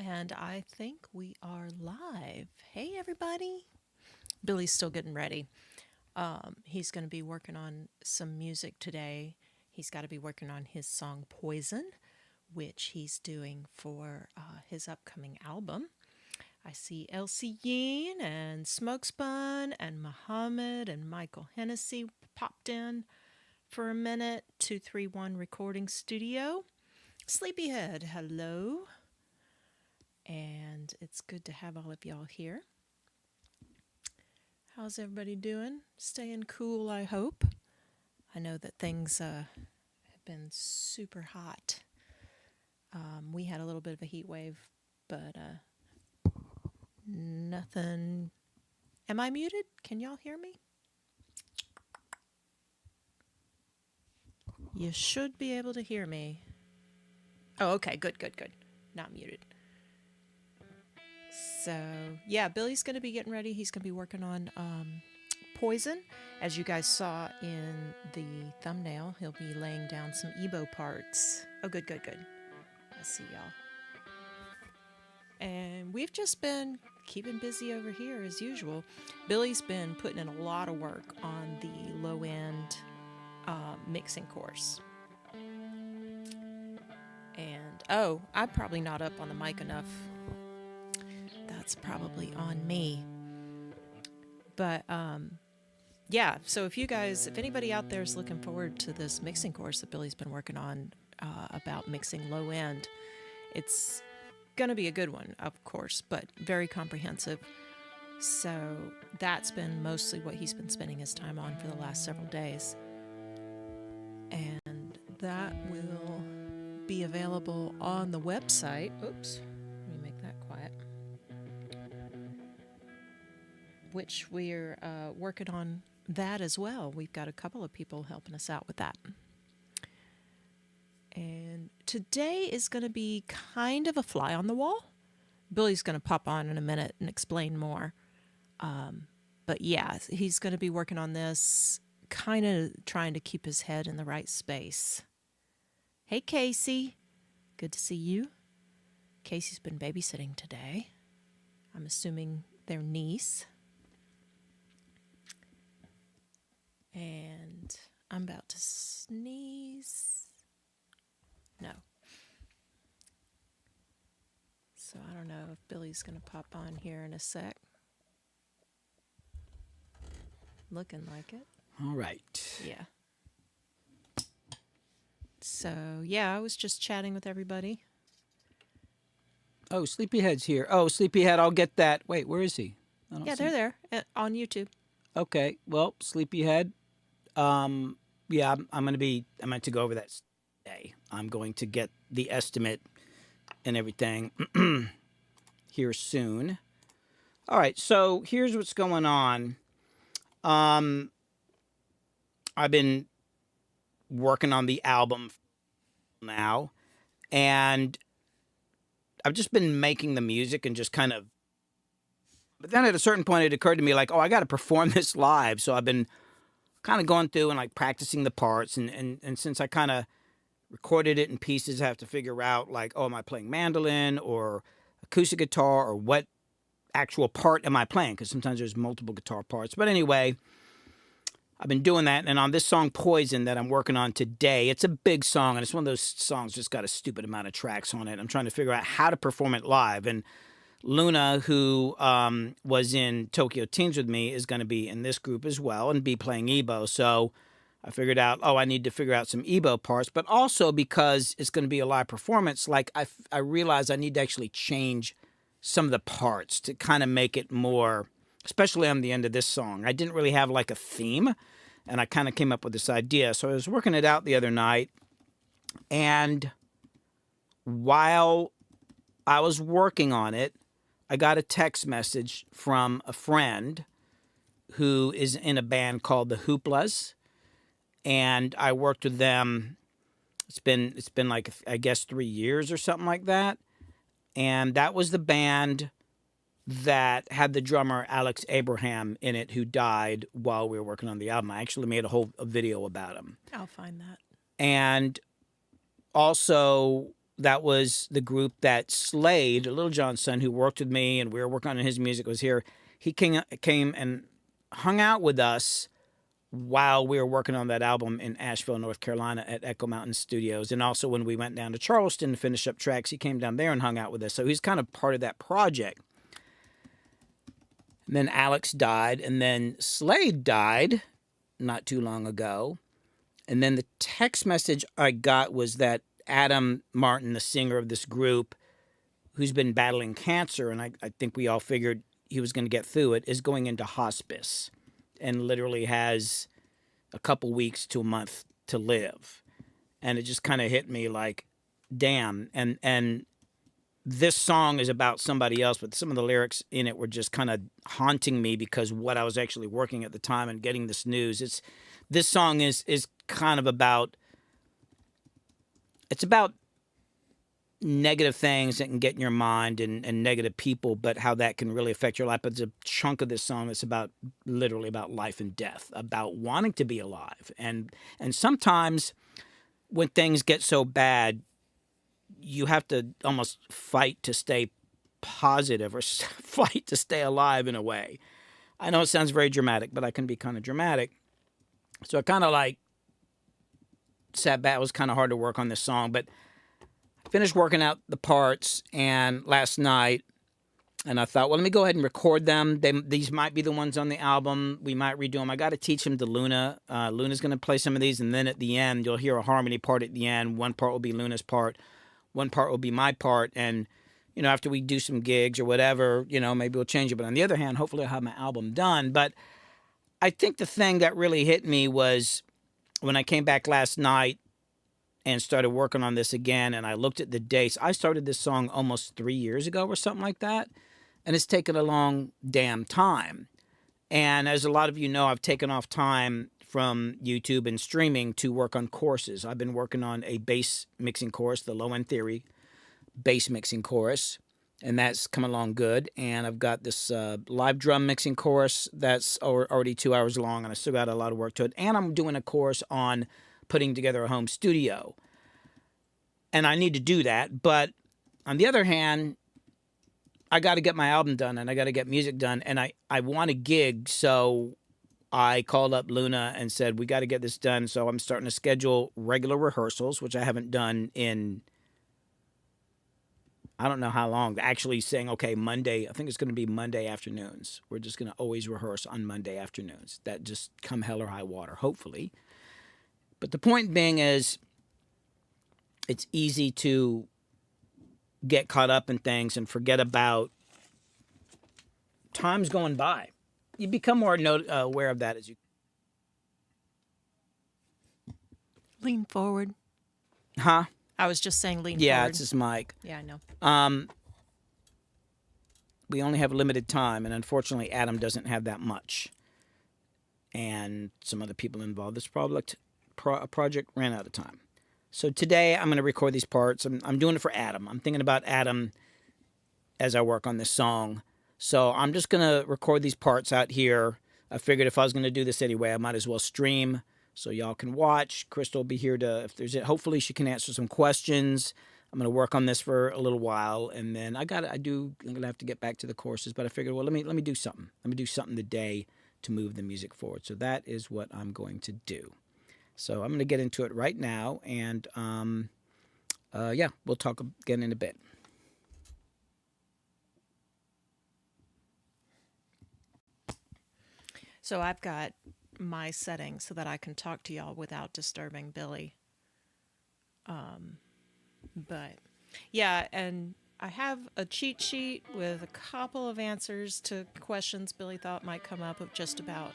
And I think we are live. Hey, everybody. Billy's still getting ready. He's going to be working on some music today. He's got to be working on his song Poison, which he's doing for his upcoming album. I see Elsie Yeen and Smokespun and Muhammad and Michael Hennessy popped in for a minute. 231 Recording Studio. Sleepyhead, hello. And it's good to have all of y'all here. How's everybody doing? Staying cool, I hope. I know that things have been super hot. We had a little bit of a heat wave, but nothing. Am I muted? Can y'all hear me? You should be able to hear me. Oh, okay, good. Not muted. So, yeah, Billy's going to be getting ready. He's going to be working on Poison. As you guys saw in the thumbnail, he'll be laying down some Ebow parts. Oh, good. I see y'all. And we've just been keeping busy over here as usual. Billy's been putting in a lot of work on the low-end mixing course. And, oh, I'm probably not up on the mic enough. That's probably on me. But yeah, so if anybody out there is looking forward to this mixing course that Billy's been working on about mixing low end, it's going to be a good one, of course, but very comprehensive. So that's been mostly what he's been spending his time on for the last several days. And that will be available on the website. Oops. Which we're working on that as well. We've got a couple of people helping us out with that. And today is going to be kind of a fly on the wall. Billy's going to pop on in a minute and explain more. But yeah, he's going to be working on this, kind of trying to keep his head in the right space. Hey, Casey. Good to see you. Casey's been babysitting today. I'm assuming their niece. And I'm about to sneeze. No. So I don't know if Billy's going to pop on here in a sec. Looking like it. All right. Yeah. So, yeah, I was just chatting with everybody. Oh, Sleepyhead's here. Oh, Sleepyhead, I'll get that. Wait, where is he? Yeah, they're there on YouTube. Okay. Well, Sleepyhead, yeah, I'm going to go over that today. I'm going to get the estimate and everything here soon. All right, so here's what's going on. I've been working on the album now, and I've just been making the music and just kind of, but then at a certain point it occurred to me like, oh, I got to perform this live. So I've been kind of going through and like practicing the parts. And since I kind of recorded it in pieces, I have to figure out like, oh, am I playing mandolin or acoustic guitar or what actual part am I playing? Because sometimes there's multiple guitar parts. But anyway, I've been doing that. And on this song, Poison, that I'm working on today, it's a big song. And it's one of those songs just got a stupid amount of tracks on it. I'm trying to figure out how to perform it live. And Luna, who was in Tokyo Teens with me, is going to be in this group as well and be playing Ebow. So I figured out, oh, I need to figure out some Ebow parts. But also because it's going to be a live performance, like I realized I need to actually change some of the parts to kind of make it more, especially on the end of this song. I didn't really have like a theme, and I kind of came up with this idea. So I was working it out the other night, and while I was working on it, I got a text message from a friend who is in a band called the Hooplas, and I worked with them. It's been like, I guess, 3 years or something like that. And that was the band that had the drummer Alex Abraham in it, who died while we were working on the album. I actually made a video about him. I'll find that. And also that was the group that Slade, Little John's son, who worked with me and we were working on his music, was here. He came and hung out with us while we were working on that album in Asheville, North Carolina at Echo Mountain Studios. And also when we went down to Charleston to finish up tracks, he came down there and hung out with us. So he's kind of part of that project. And then Alex died, and then Slade died not too long ago. And then the text message I got was that Adam Martin, the singer of this group, who's been battling cancer, and I think we all figured he was going to get through it, is going into hospice and literally has a couple weeks to a month to live. And it just kind of hit me like, damn. And this song is about somebody else, but some of the lyrics in it were just kind of haunting me because what I was actually working at the time and getting this news. This song is kind of about, it's about negative things that can get in your mind and negative people, but how that can really affect your life. But there's a chunk of this song that's about literally about life and death, about wanting to be alive. And sometimes when things get so bad, you have to almost fight to stay positive or fight to stay alive in a way. I know it sounds very dramatic, but I can be kind of dramatic. So I kind of like sat back. It was kind of hard to work on this song, but finished working out the parts and last night, and I thought, well, let me go ahead and record them. These might be the ones on the album. We might redo them. I got to teach them to Luna. Luna's going to play some of these, and then at the end, you'll hear a harmony part at the end. One part will be Luna's part. One part will be my part. And, after we do some gigs or whatever, maybe we'll change it. But on the other hand, hopefully I'll have my album done. But I think the thing that really hit me was when I came back last night and started working on this again, and I looked at the dates. I started this song almost 3 years ago or something like that, and it's taken a long damn time. And as a lot of you know, I've taken off time from YouTube and streaming to work on courses. I've been working on a bass mixing course, the Low End Theory bass mixing course, and that's come along good. And I've got this live drum mixing course that's already 2 hours long, and I still got a lot of work to it. And I'm doing a course on putting together a home studio. And I need to do that. But on the other hand, I got to get my album done and I got to get music done. And I want a gig. So I called up Luna and said, we got to get this done. So I'm starting to schedule regular rehearsals, which I haven't done in, I don't know how long. Actually saying, okay, Monday, I think it's going to be Monday afternoons. We're just going to always rehearse on Monday afternoons. That just come hell or high water, hopefully. But the point being is, it's easy to get caught up in things and forget about time's going by. You become more aware of that as you... Lean forward. Huh? I was just saying lean forward. Yeah, it's his mic. Yeah, I know. We only have limited time, and unfortunately, Adam doesn't have that much. And some other people involved. This project ran out of time. So today I'm going to record these parts. I'm doing it for Adam. I'm thinking about Adam as I work on this song. So I'm just going to record these parts out here. I figured if I was going to do this anyway, I might as well stream so y'all can watch. Crystal will be here if there's it. Hopefully she can answer some questions. I'm going to work on this for a little while, and then I'm going to have to get back to the courses, but I figured, well, let me do something. Let me do something today to move the music forward. So that is what I'm going to do. So I'm going to get into it right now, and we'll talk again in a bit. So I've got my settings so that I can talk to y'all without disturbing Billy. But yeah, and I have a cheat sheet with a couple of answers to questions Billy thought might come up of just about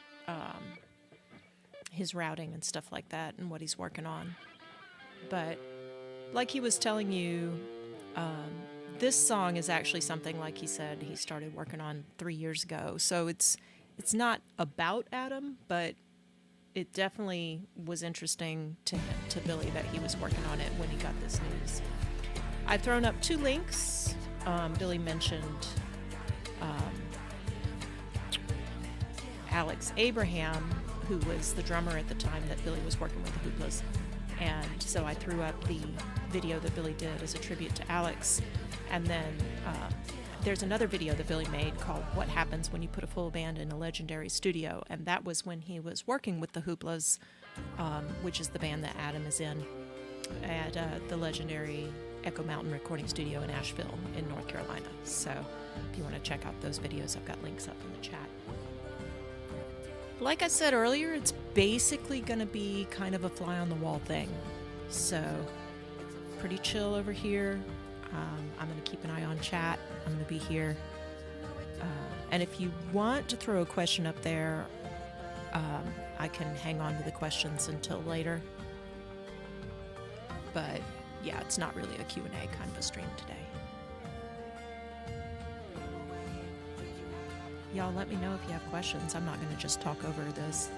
his routing and stuff like that and what he's working on. But like he was telling you, this song is actually something, like he said, he started working on 3 years ago. So it's not about Adam, but it definitely was interesting to Billy that he was working on it when he got this news. I've thrown up 2 links. Billy mentioned Alex Abraham, who was the drummer at the time that Billy was working with the Hooplas. And so I threw up the video that Billy did as a tribute to Alex. And then there's another video that Billy made called What Happens When You Put a Full Band in a Legendary Studio. And that was when he was working with the Hooplas, which is the band that Adam is in, at the legendary Echo Mountain Recording Studio in Asheville in North Carolina. So if you want to check out those videos, I've got links up in the chat. Like I said earlier, it's basically going to be kind of a fly on the wall thing. So pretty chill over here. I'm going to keep an eye on chat. I'm going to be here. And if you want to throw a question up there, I can hang on to the questions until later. But yeah, it's not really a Q&A kind of a stream today. Y'all let me know if you have questions. I'm not going to just talk over this.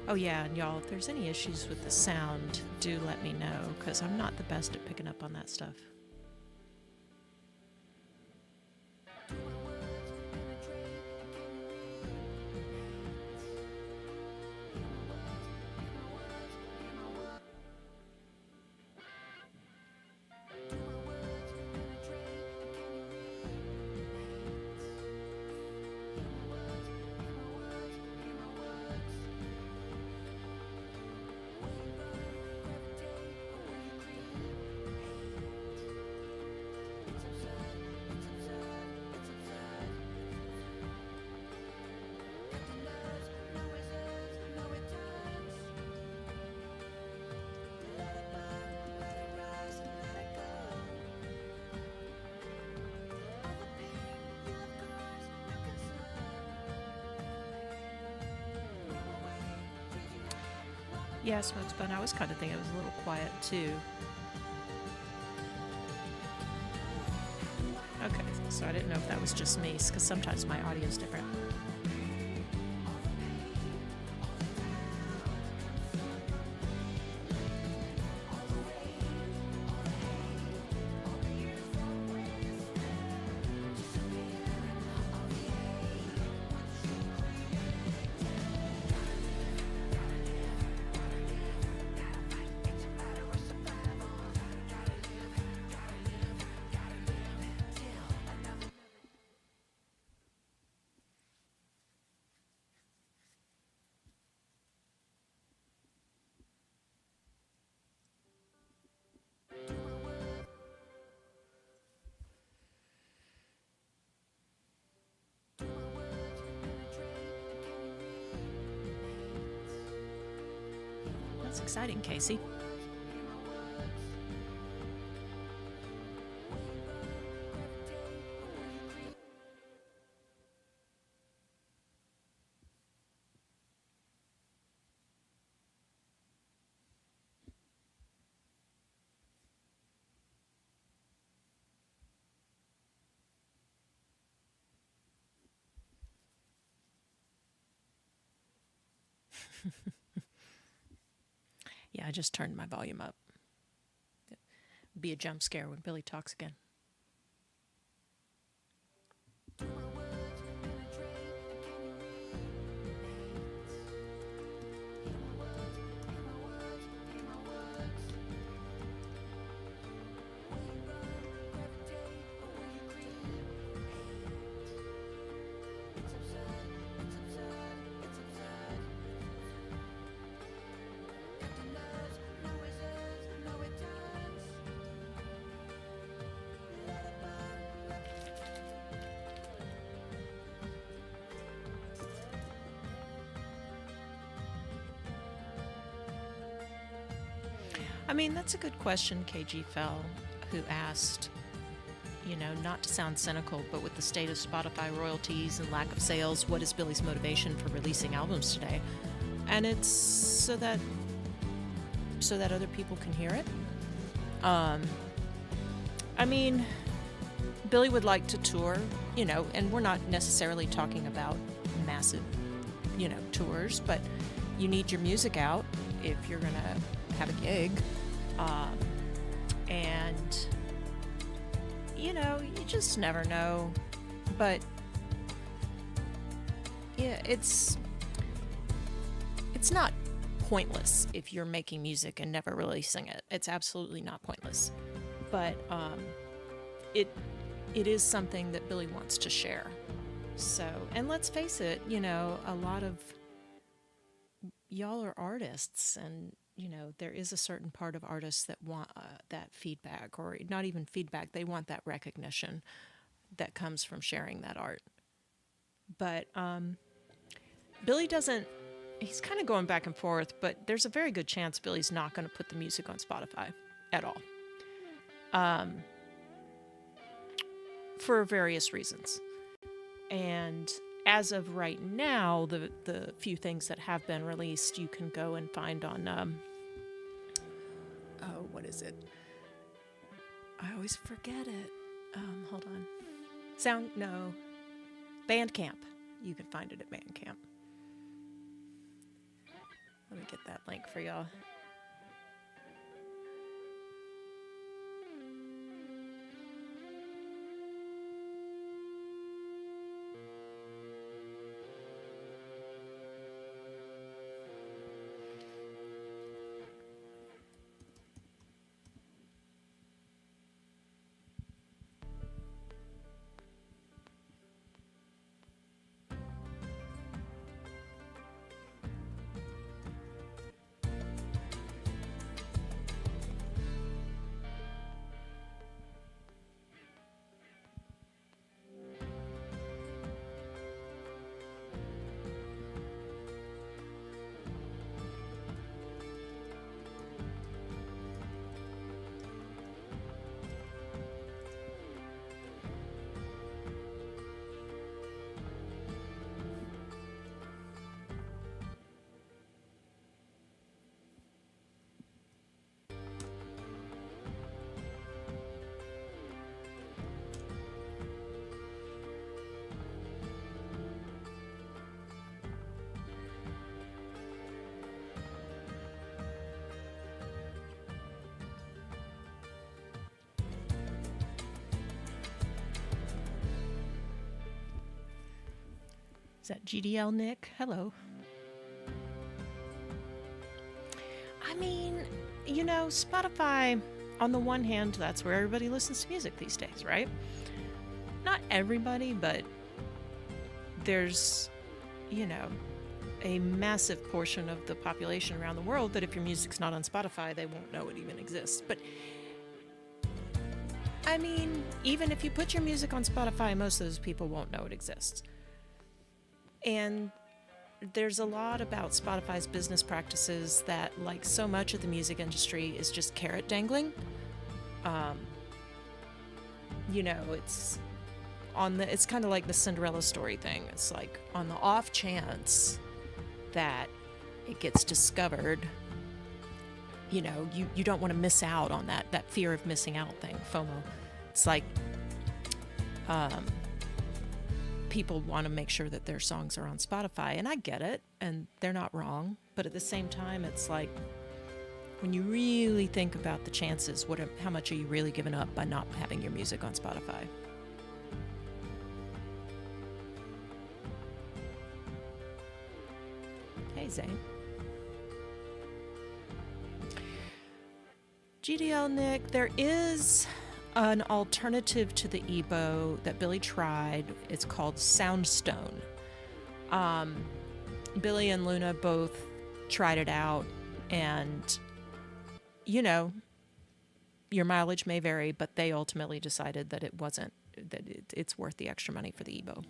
Oh yeah, and y'all, if there's any issues with the sound, do let me know, because I'm not the best at picking up on that stuff. Yeah, Smokes Bun, I was kind of thinking it was a little quiet too. Okay, so I didn't know if that was just me, because sometimes my audio is different. That's exciting, Casey. Yeah, I just turned my volume up. Be a jump scare when Billy talks again. I mean, that's a good question, KG Fell, who asked, not to sound cynical, but with the state of Spotify royalties and lack of sales, what is Billy's motivation for releasing albums today? And it's so that other people can hear it. I mean, Billy would like to tour, and we're not necessarily talking about massive, tours, but you need your music out if you're going to have a gig. And, you just never know. But, yeah, it's not pointless if you're making music and never releasing it. It's absolutely not pointless. But it is something that Billy wants to share. So, and let's face it, a lot of y'all are artists, and there is a certain part of artists that want that feedback, or not even feedback, they want that recognition that comes from sharing that art. But Billy doesn't, he's kind of going back and forth, but there's a very good chance Billy's not going to put the music on Spotify at all. For various reasons. And as of right now, the few things that have been released, you can go and find on, what is it? I always forget it. Hold on. Bandcamp. You can find it at Bandcamp. Let me get that link for y'all. Is that GDL Nick? Hello. I mean, Spotify, on the one hand, that's where everybody listens to music these days, right? Not everybody, but there's, a massive portion of the population around the world that if your music's not on Spotify, they won't know it even exists. But, I mean, even if you put your music on Spotify, most of those people won't know it exists. And there's a lot about Spotify's business practices that, like so much of the music industry, is just carrot dangling. It's kind of like the Cinderella story thing. It's like on the off chance that it gets discovered, you don't want to miss out on that fear of missing out thing, FOMO. It's like, people want to make sure that their songs are on Spotify, and I get it, and they're not wrong, but at the same time, it's like, when you really think about the chances, how much are you really giving up by not having your music on Spotify? Hey, Zane. GDL Nick, there is an alternative to the Ebow that Billy tried. It's called Soundstone. Billy and Luna both tried it out, and your mileage may vary, but they ultimately decided that it's worth the extra money for the Ebow.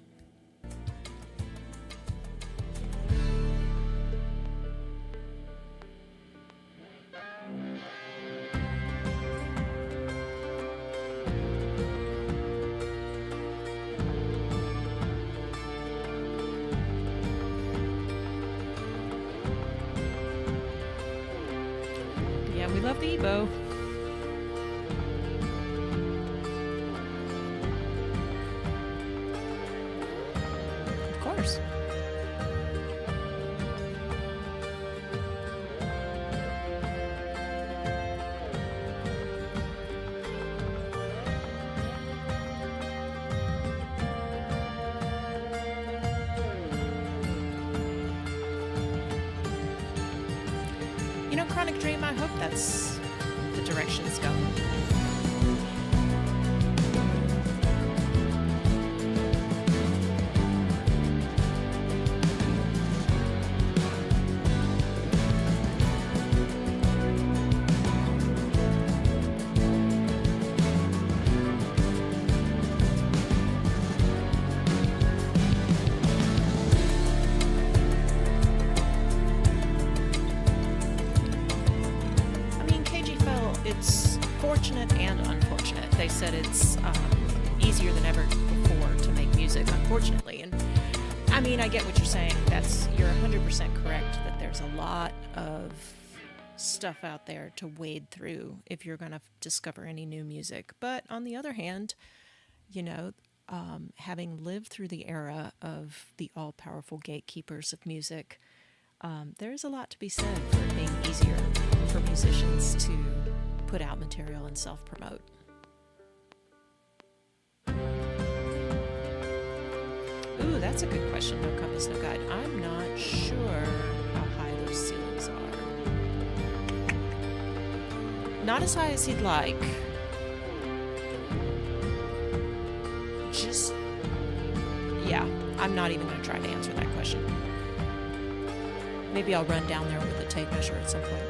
We love the Ebow. Of course. You know, Chronic Dream, I hope that's the direction it's going. I mean, KG fell, it's fortunate and unfortunate. They said it's easier than ever before to make music, unfortunately. And I mean, I get what you're saying. You're 100% correct that there's a lot of stuff out there to wade through if you're going to discover any new music. But on the other hand, you know, having lived through the era of the all-powerful gatekeepers of music, there's a lot to be said for it being easier for musicians to put out material and self-promote. Ooh, that's a good question. No compass, no guide. I'm not sure how high those ceilings are. Not as high as he'd like. Just, yeah, I'm not even going to try to answer that question. Maybe I'll run down there with a tape measure at some point.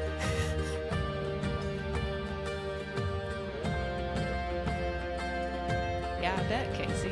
Yeah, I bet, Casey.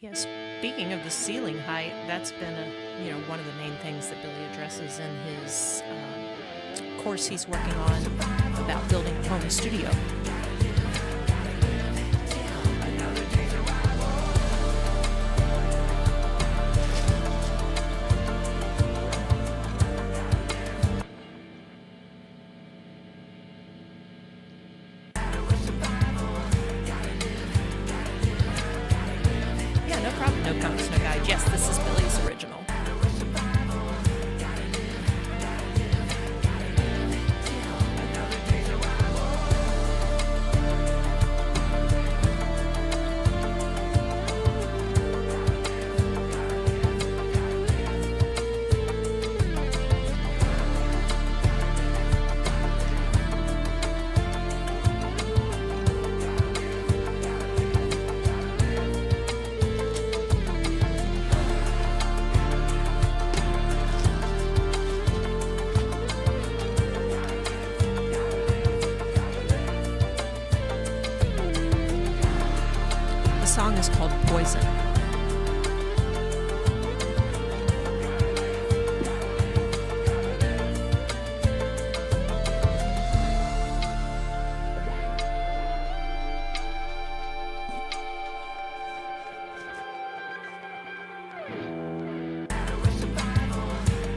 Yeah, speaking of the ceiling height, that's been one of the main things that Billy addresses in his course he's working on about building a home studio. Yeah, no problem, no compass, no guide. Yes, this is Billy's original. song is called Poison.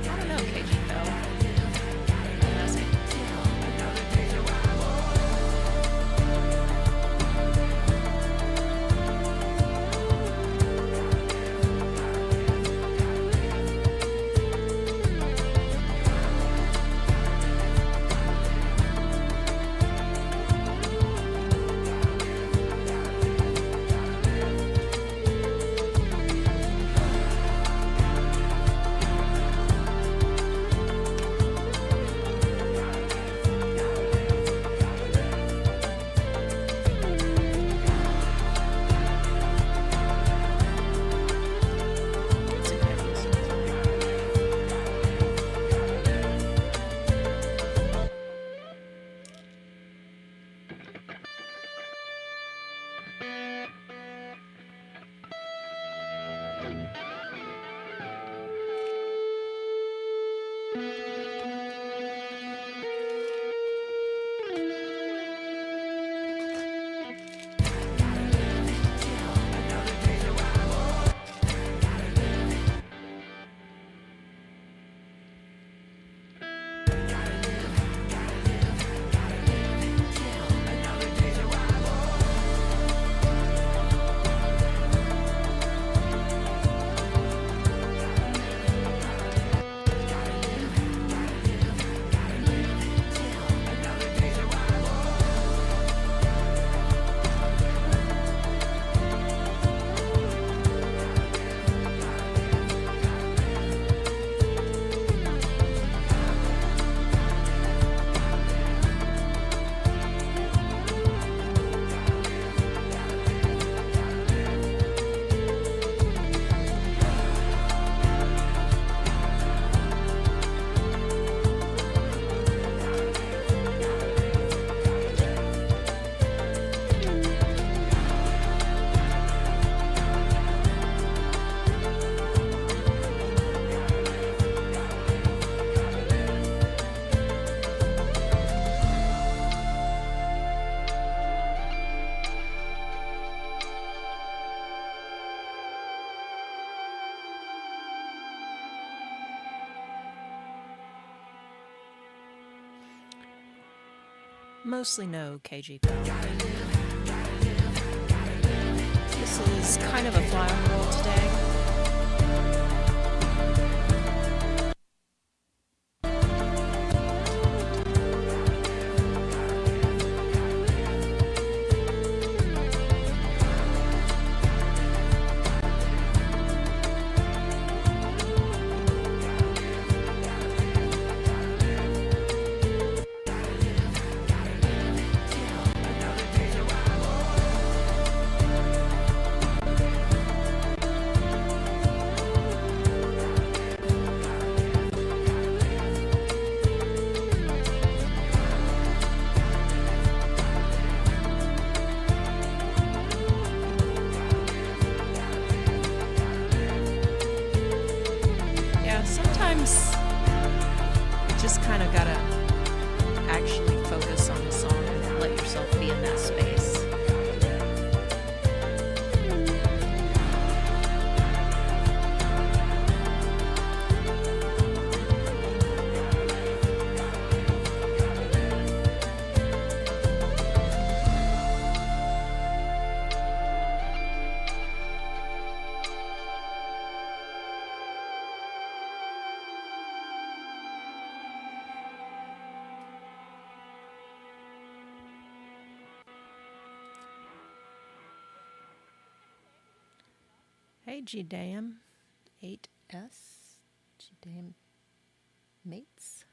I don't know, KG Phil. Does it? Let's see what happens. Mostly no, KG Phil. This is kind of a fly on the wall today. Yeah, sometimes you just kind of gotta actually focus on the song and let yourself be in that space. Hey, G-Dam 8S, G-Dam mates.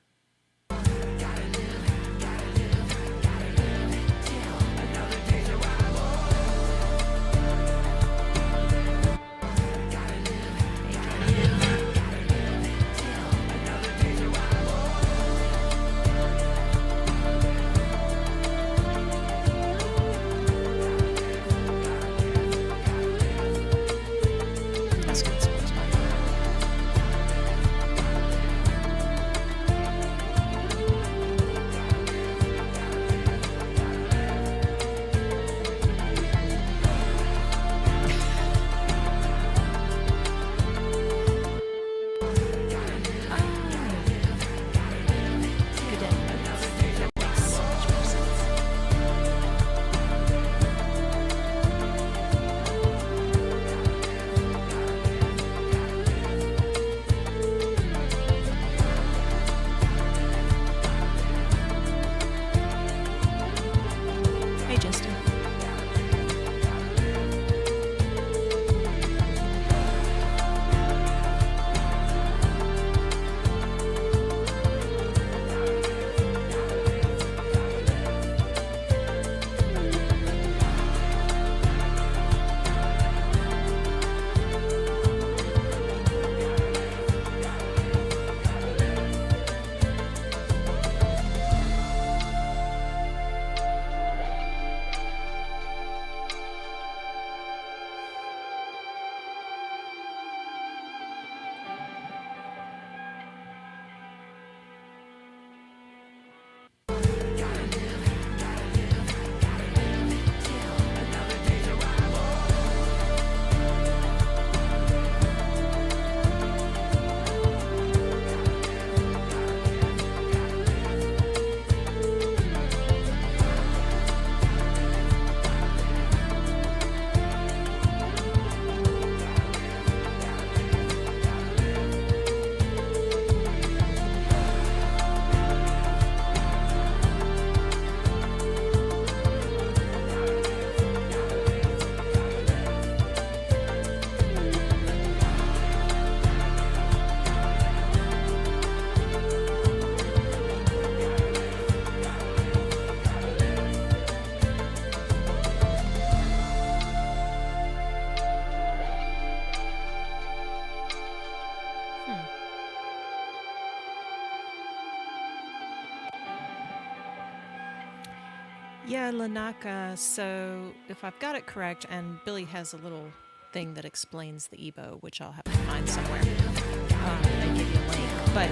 Yeah, Lanaka. So if I've got it correct, and Billy has a little thing that explains the Ebow, which I'll have to find somewhere and give you a link. But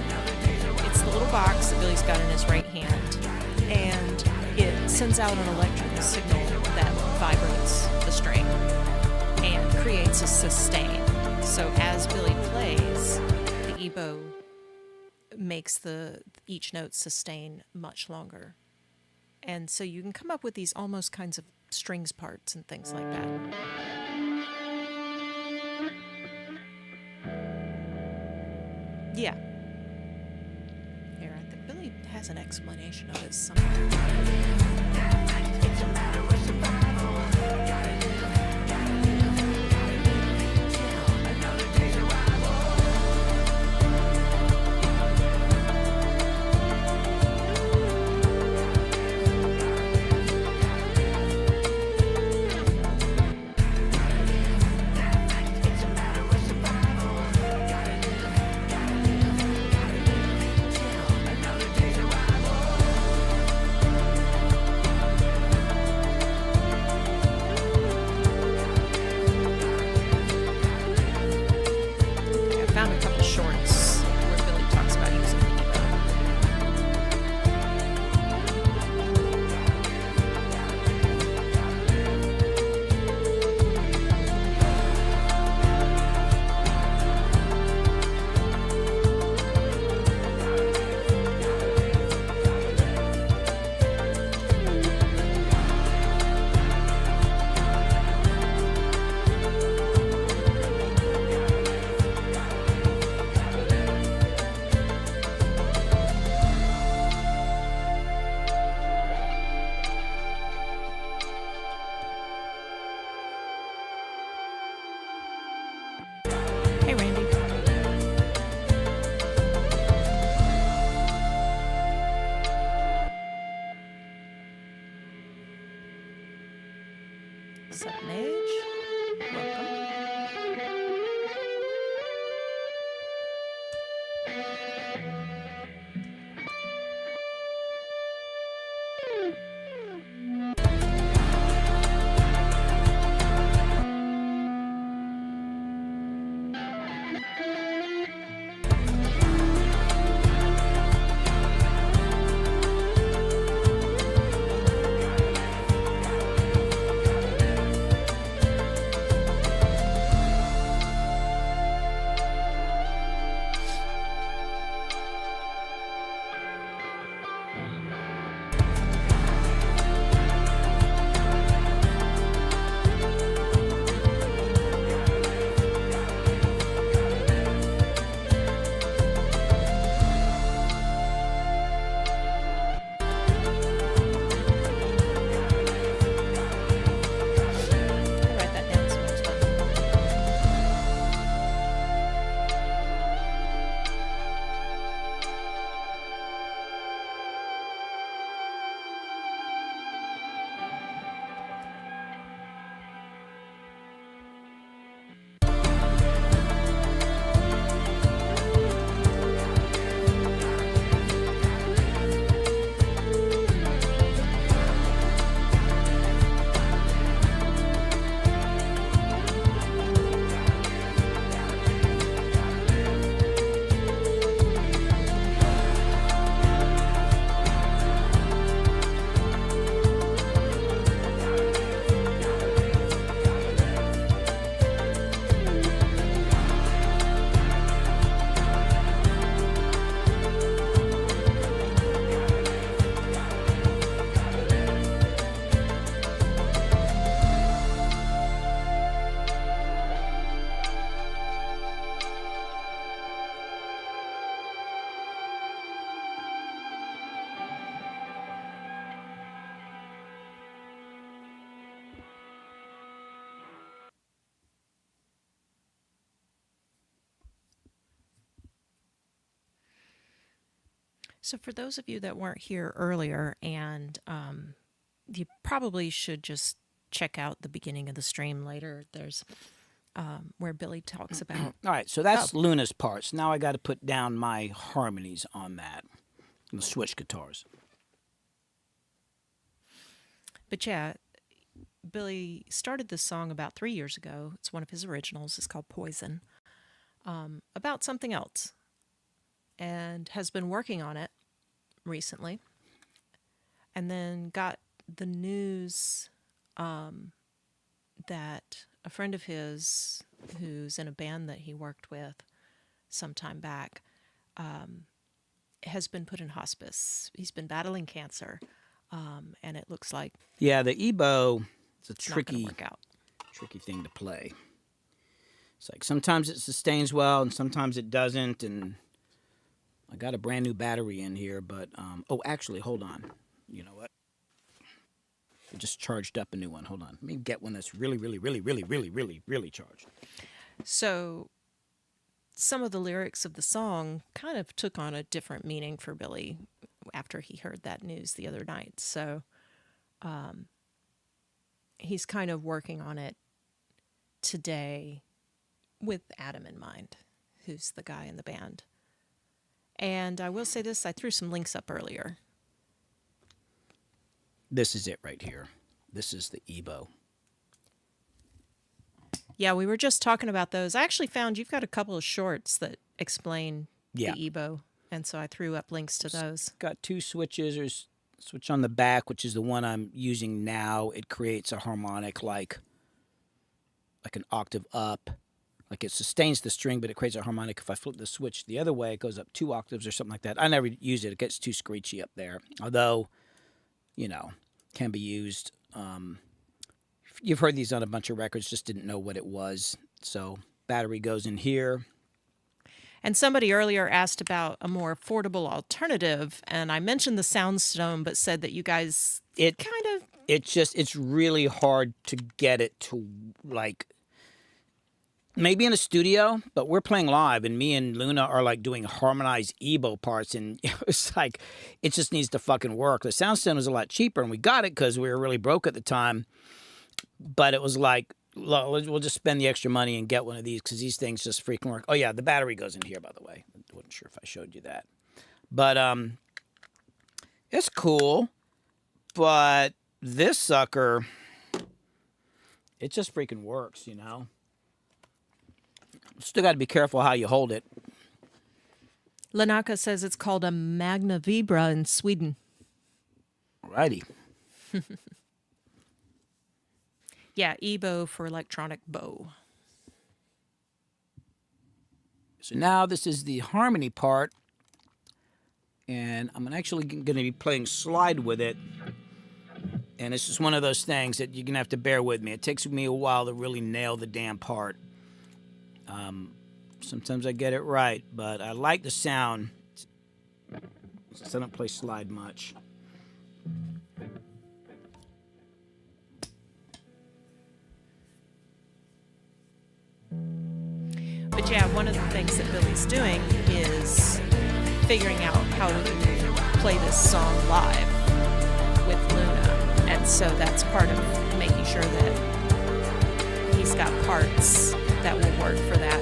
it's the little box that Billy's got in his right hand, and it sends out an electrical signal that vibrates the string and creates a sustain. So as Billy plays, the Ebow makes the each note sustain much longer. And so you can come up with these almost kinds of strings parts and things like that. Yeah. Here, I think Billy has an explanation of it somewhere. I found a couple shorts where Billy talks about using the Ebow. Hey, Randy. Sup, Mage? Welcome. I'll write that down so next time. So, for those of you that weren't here earlier, and you probably should just check out the beginning of the stream later. There's where Billy talks about. All right, so that's Luna's parts. Now I got to put down my harmonies on that. The switch guitars. But yeah, Billy started this song about 3 years ago. It's one of his originals. It's called Poison, about something else, and has been working on it recently. And then got the news that a friend of his, who's in a band that he worked with some time back, has been put in hospice. He's been battling cancer, and it looks like Yeah, the Ebow is a it's not going to work out. tricky thing to play. It's like sometimes it sustains well and sometimes it doesn't. And I got a brand new battery in here, but oh, actually, hold on. You know what? I just charged up a new one. Hold on. Let me get one that's really, really, really, really, really, really, really charged. So some of the lyrics of the song kind of took on a different meaning for Billy after he heard that news the other night. So he's kind of working on it today with Adam in mind, who's the guy in the band. And I will say this, I threw some links up earlier. This is it right here. This is the Ebow. Yeah, we were just talking about those. I actually found you've got a couple of shorts that explain Yeah. the Ebow, and so I threw up links to those. Got two switches. There's a switch on the back, which is the one I'm using now. It creates a harmonic like an octave up. Like it sustains the string, but it creates a harmonic. If I flip the switch the other way, it goes up 2 octaves or something like that. I never use it. It gets too screechy up there. Although, you know, can be used. You've heard these on a bunch of records, just didn't know what it was. So battery goes in here. And somebody earlier asked about a more affordable alternative, and I mentioned the Soundstone, but said that you guys It's really hard to get it to like. Maybe in a studio, but we're playing live, and me and Luna are like doing harmonized Ebow parts, and it's like it just needs to fucking work. The Soundstone was a lot cheaper, and we got it because we were really broke at the time. But it was like, we'll just spend the extra money and get one of these because these things just freaking work. Oh yeah, the battery goes in here, by the way. I wasn't sure if I showed you that, but it's cool. But this sucker, it just freaking works, you know. Still got to be careful how you hold it. Lanaka says it's called a Magna Vibra in Sweden. Alrighty. Yeah, Ebow for electronic bow. So now this is the harmony part, and I'm actually going to be playing slide with it. And it's just one of those things that you're going to have to bear with me. It takes me a while to really nail the damn part. Sometimes I get it right, but I like the sound since I don't play slide much. But yeah, one of the things that Billy's doing is figuring out how to play this song live with Luna. And so that's part of making sure that he's got parts that will work for that.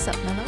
Sup, Mellow?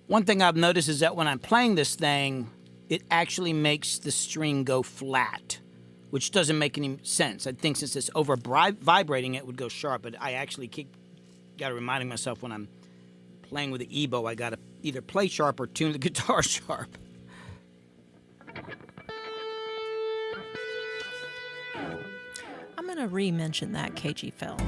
One thing I've noticed is that when I'm playing this thing, it actually makes the string go flat, which doesn't make any sense. I think since it's over vibrating, it would go sharp, but I actually got to reminding myself when I'm playing with the Ebow, I got to either play sharp or tune the guitar sharp. I'm going to re-mention that KG Phil.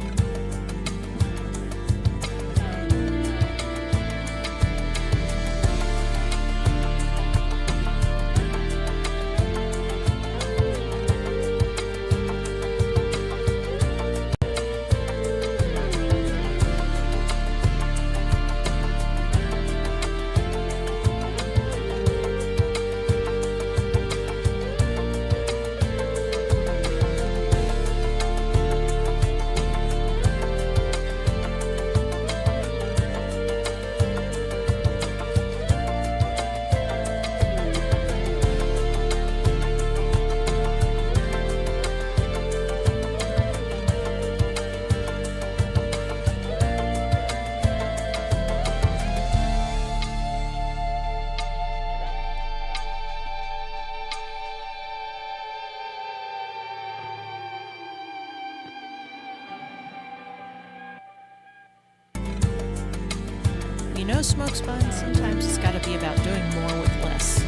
You know, Smokes Bun, sometimes it's got to be about doing more with less.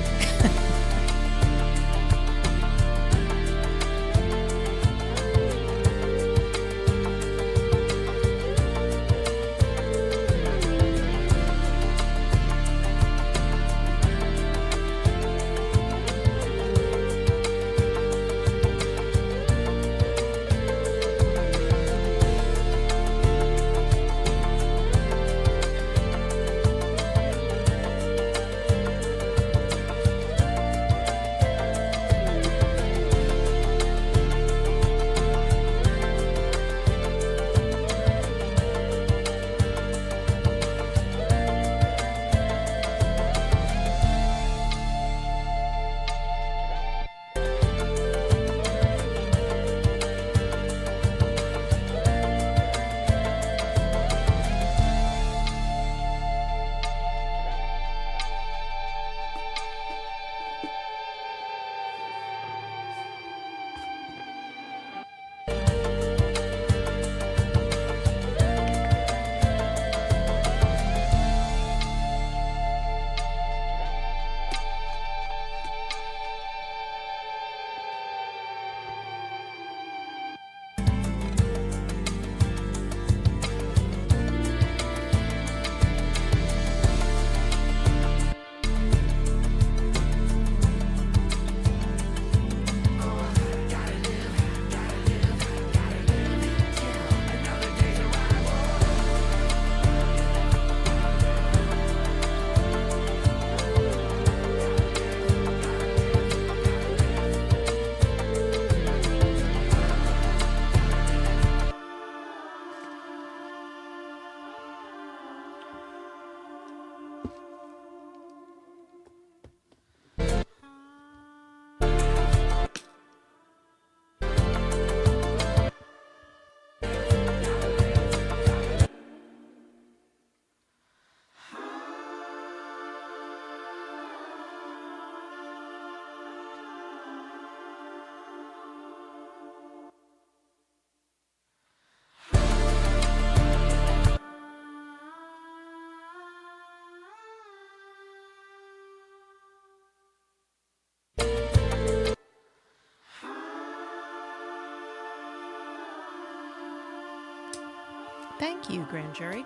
Thank you, grand jury.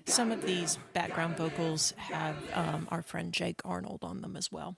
Some of these background vocals have our friend Jake Arnold on them as well.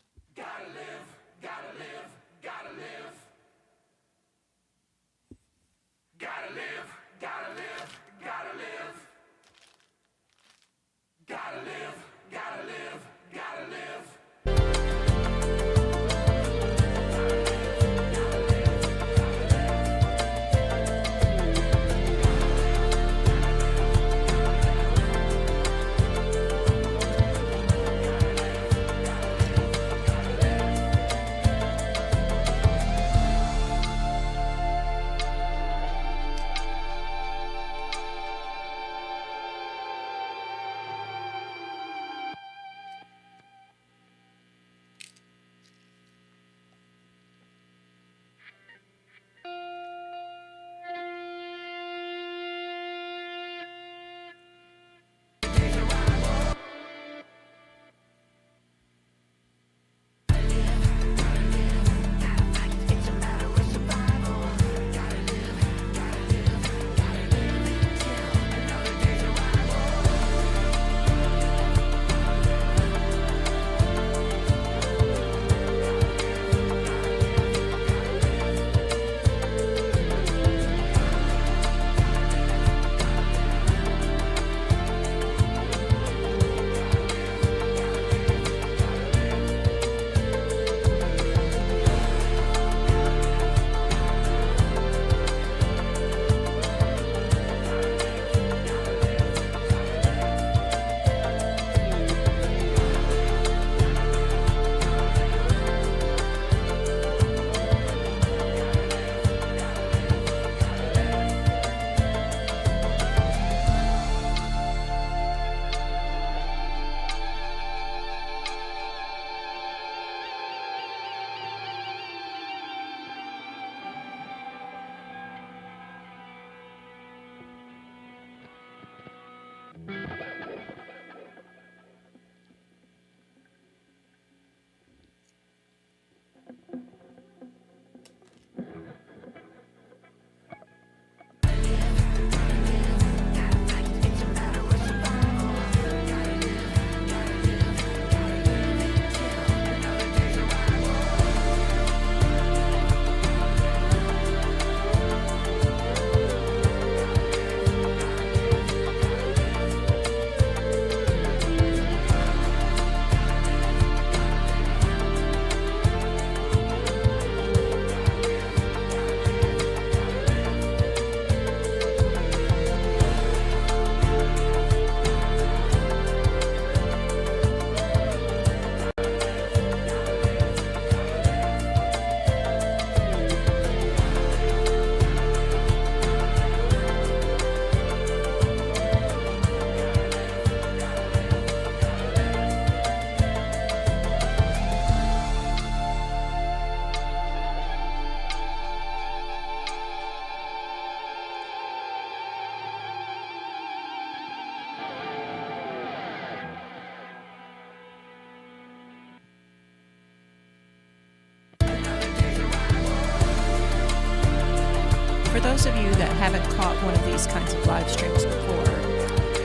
For those of you that haven't caught one of these kinds of live streams before,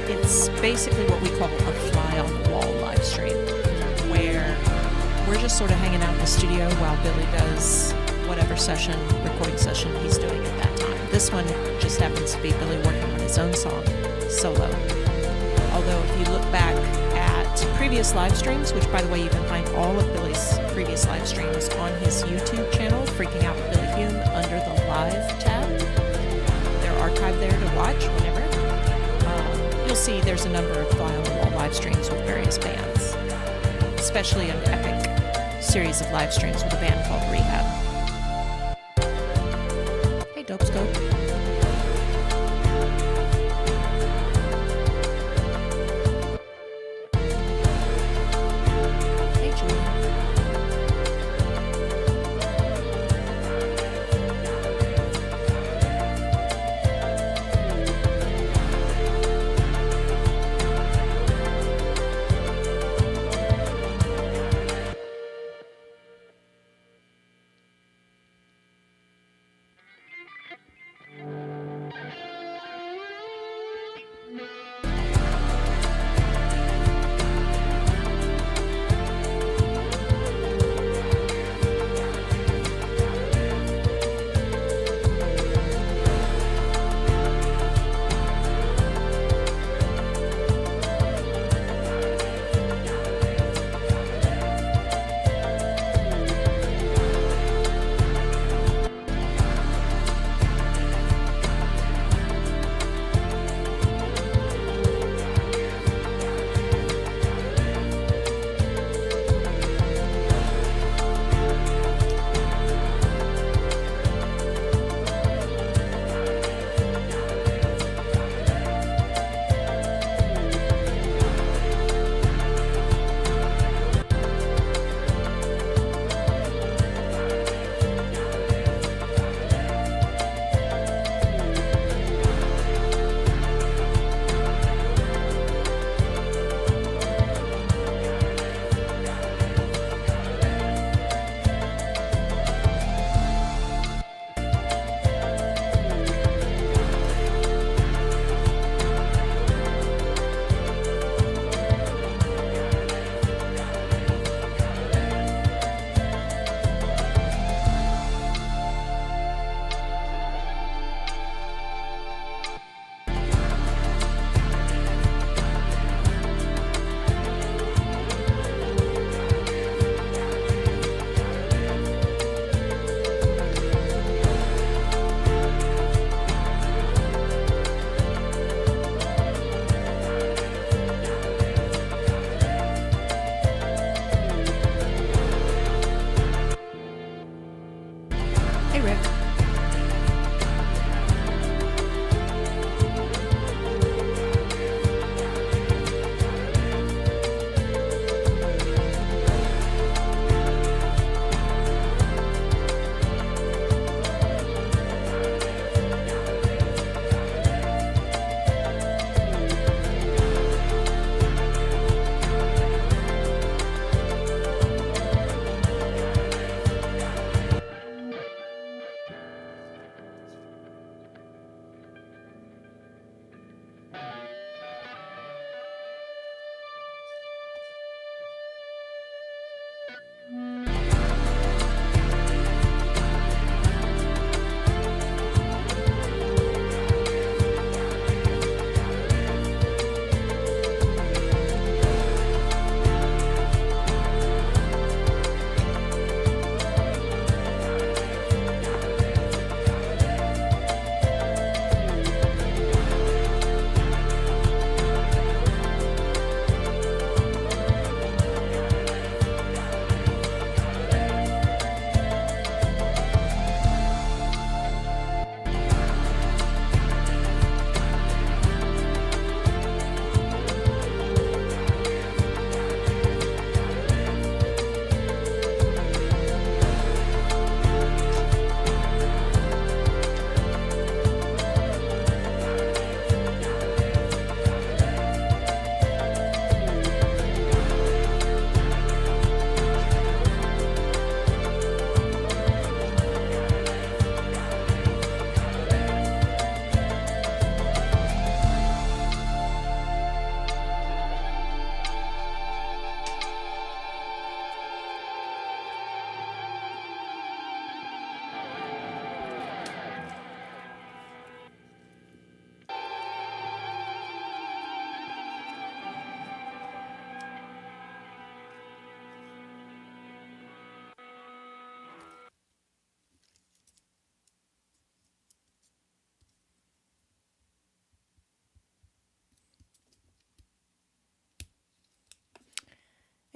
it's basically what we call a fly on the wall live stream, where we're just sort of hanging out in the studio while Billy does whatever recording session he's doing at that time. This one just happens to be Billy working on his own song, solo. Although if you look back at previous live streams, which by the way you can find all of Billy's previous live streams on his YouTube channel, Freaking Out with Billy Hume, under the Live tab. They're archived there to watch whenever. You'll see there's a number of Fly on the Wall live streams with various bands, especially an epic series of live streams with a band called Rehab. Hey, Dope Scope.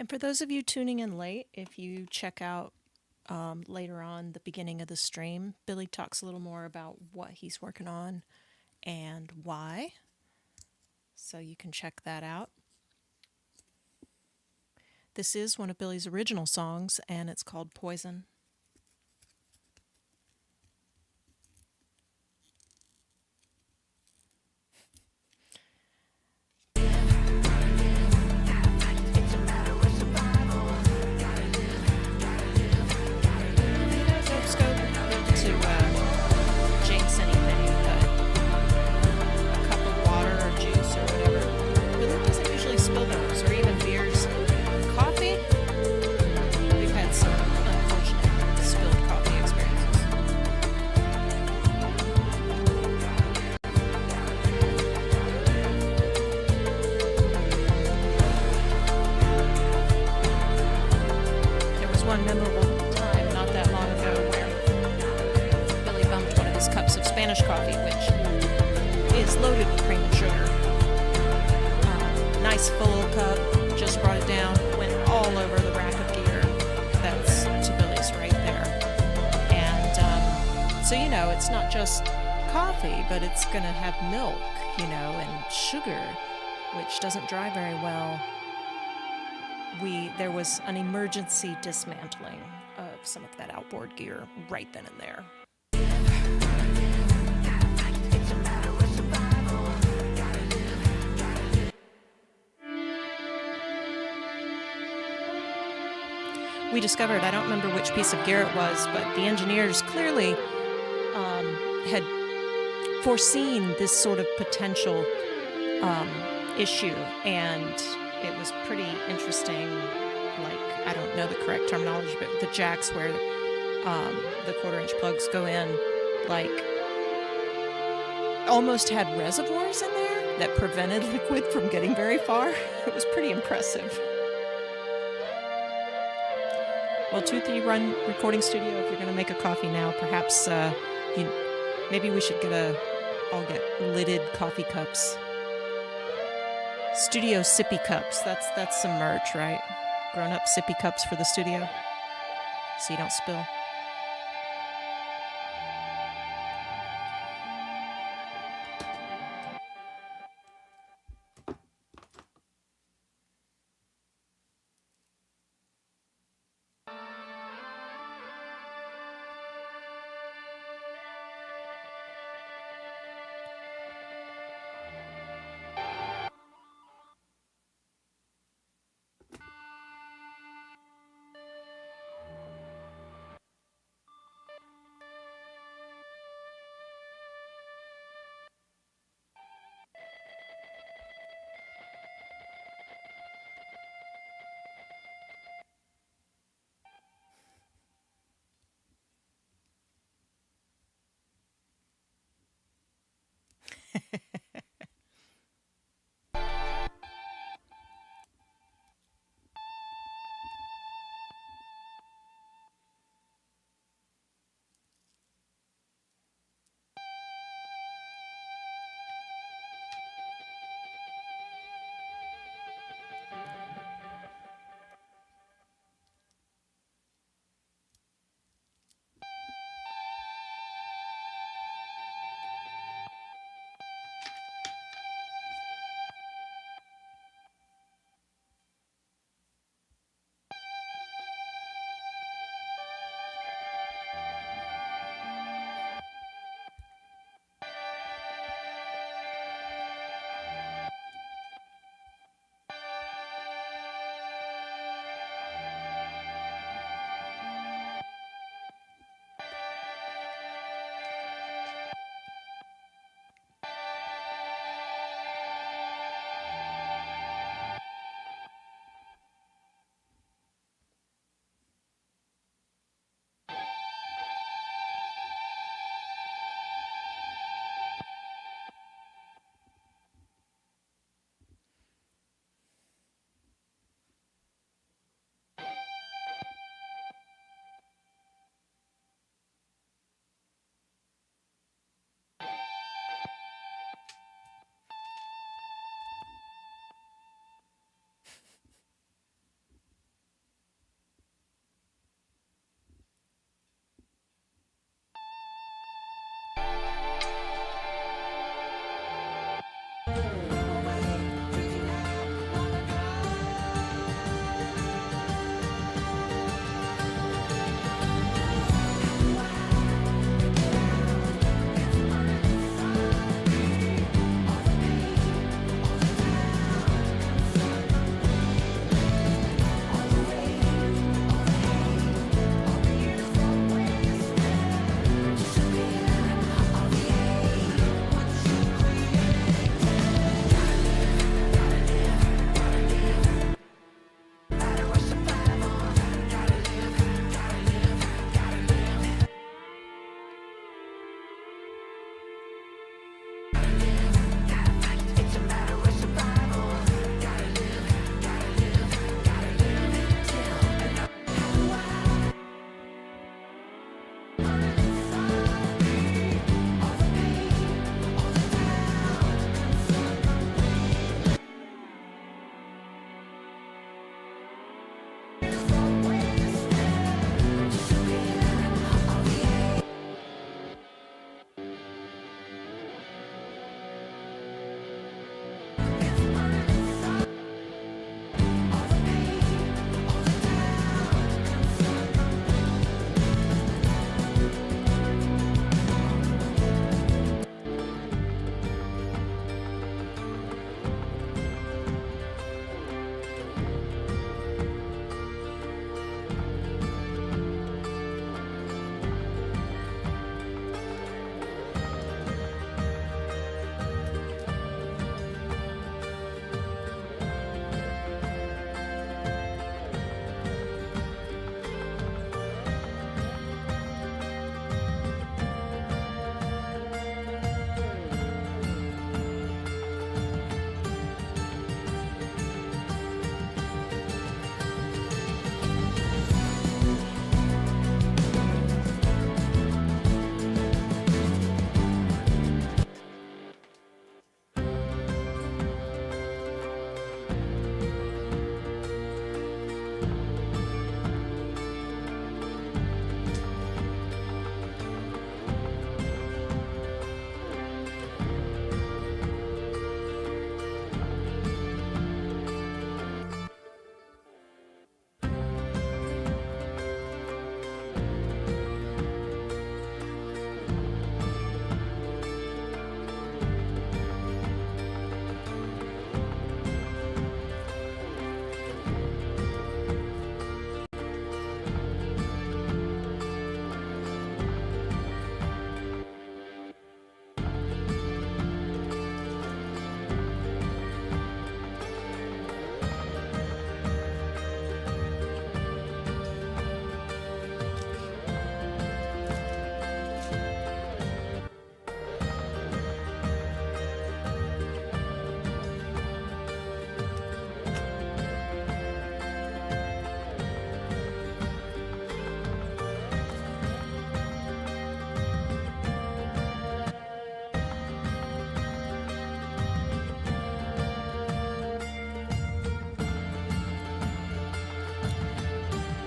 And for those of you tuning in late, if you check out later on the beginning of the stream, Billy talks a little more about what he's working on and why. So you can check that out. This is one of Billy's original songs, and it's called Poison. One memorable time not that long ago where Billy bumped one of his cups of Spanish coffee, which is loaded with cream and sugar. Nice full cup, just brought it down, went all over the rack of gear. That's to Billy's right there. And so, it's not just coffee, but it's going to have milk, and sugar, which doesn't dry very well. There was an emergency dismantling of some of that outboard gear right then and there. We discovered, I don't remember which piece of gear it was, but the engineers clearly had foreseen this sort of potential issue, and it was pretty interesting. Like, I don't know the correct terminology, but the jacks where the 1/4-inch plugs go in, like, almost had reservoirs in there that prevented liquid from getting very far. It was pretty impressive. Well, Toothy Run Recording Studio, if you're going to make a coffee now, perhaps maybe we should all get lidded coffee cups. Studio sippy cups. That's some merch, right? Grown-up sippy cups for the studio, so you don't spill.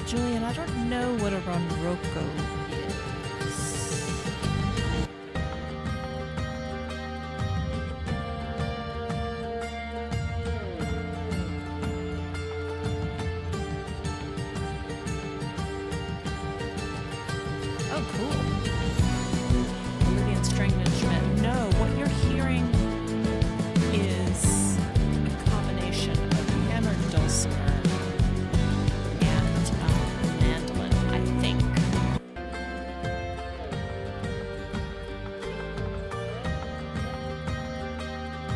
Julian, I don't know what a ronroco is. Oh, cool. Bolivian string instrument. No, what you're hearing is a combination of hammered dulcimer and mandolin, I think.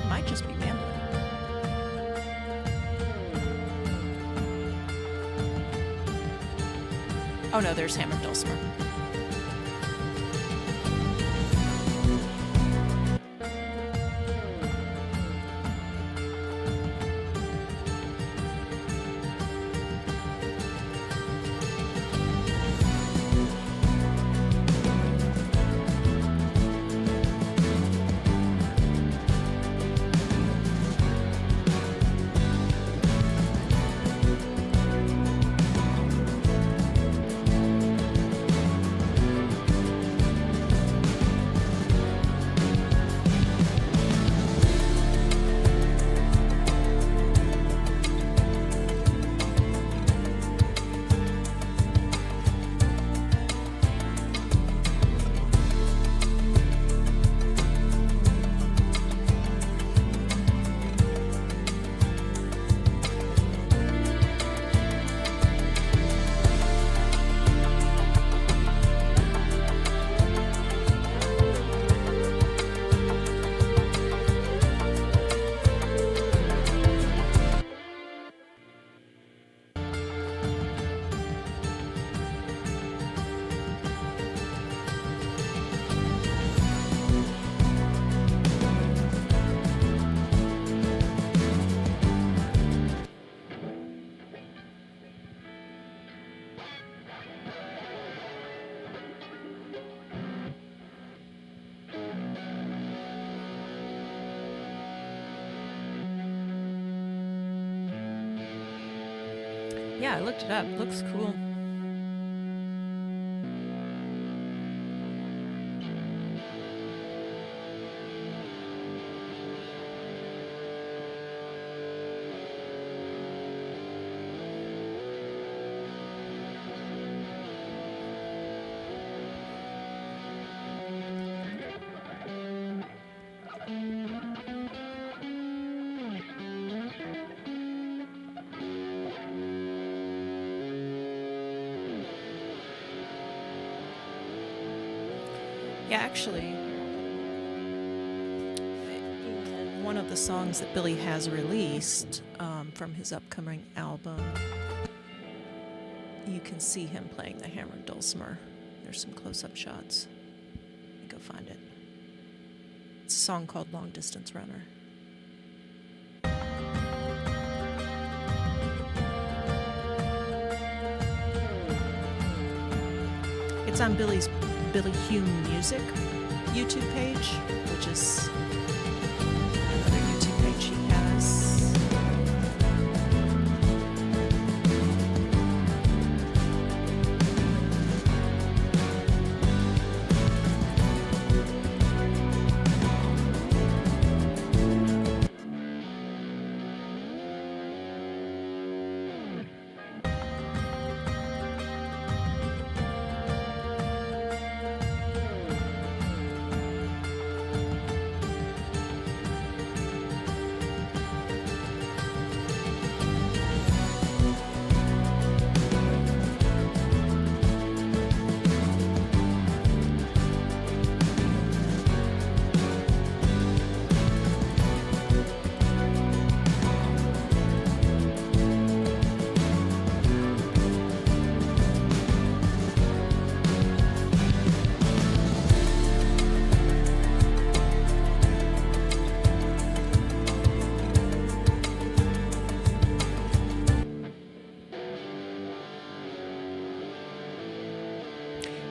Might just be mandolin. Oh no, there's hammered dulcimer. Yeah, I looked it up. Looks cool. Yeah, actually, one of the songs that Billy has released from his upcoming album, you can see him playing the hammered dulcimer. There's some close-up shots. Let me go find it. It's a song called Long Distance Runner. It's on Billy Hume Music YouTube page, which is another YouTube page he has.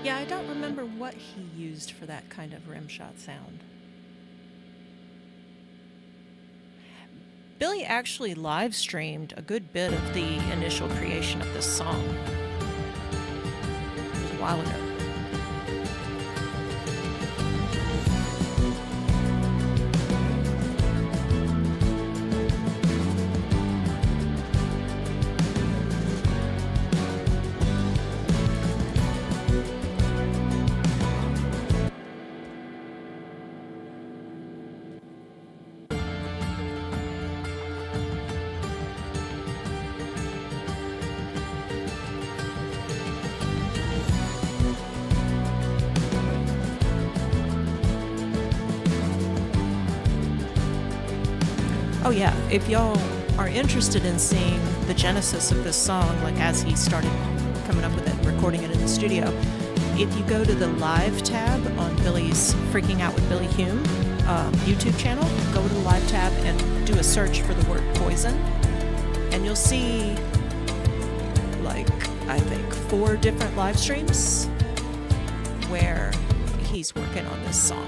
Yeah, I don't remember what he used for that kind of rimshot sound. Billy actually live streamed a good bit of the initial creation of this song. while ago. Oh yeah, if y'all are interested in seeing the genesis of this song, like as he started coming up with it and recording it in the studio, if you go to the live tab on Billy's Freaking Out with Billy Hume YouTube channel, go to the live tab and do a search for the word poison, and you'll see, like, I think 4 different live streams where he's working on this song.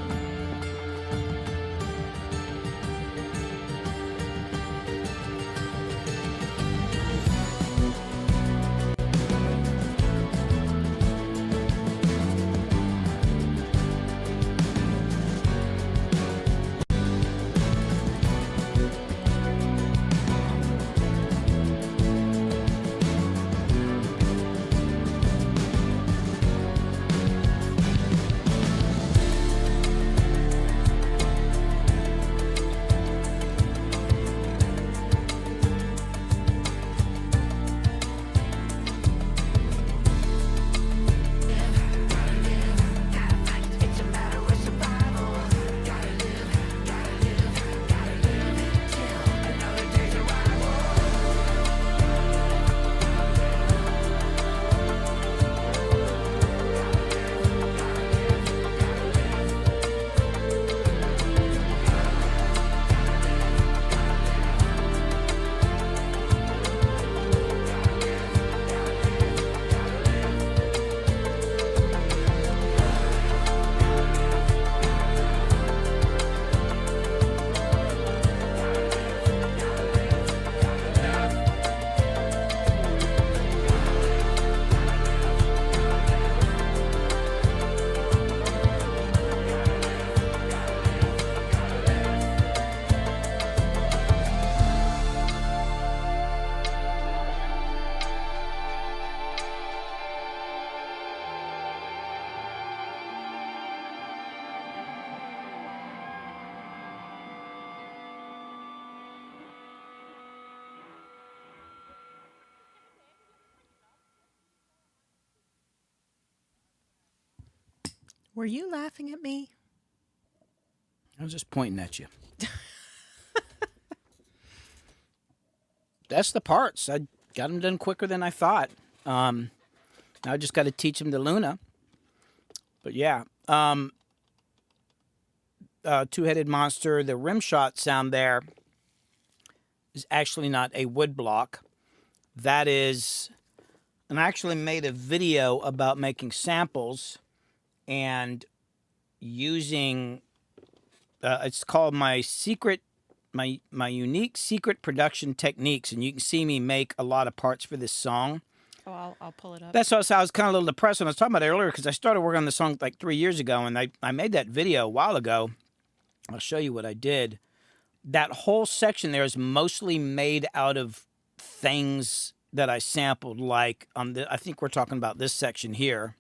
Were you laughing at me? I was just pointing at you. That's the parts. I got them done quicker than I thought. Now I just got to teach them to Luna. But yeah, two-headed monster. The rim shot sound there is actually not a wood block. That is, and I actually made a video about making samples and using. It's called my unique secret production techniques, and you can see me make a lot of parts for this song. Oh, I'll pull it up. That's what I was kind of a little depressed when I was talking about it earlier, because I started working on the song like 3 years ago, and I made that video a while ago. I'll show you what I did. That whole section there is mostly made out of things that I sampled, like I think we're talking about this section here.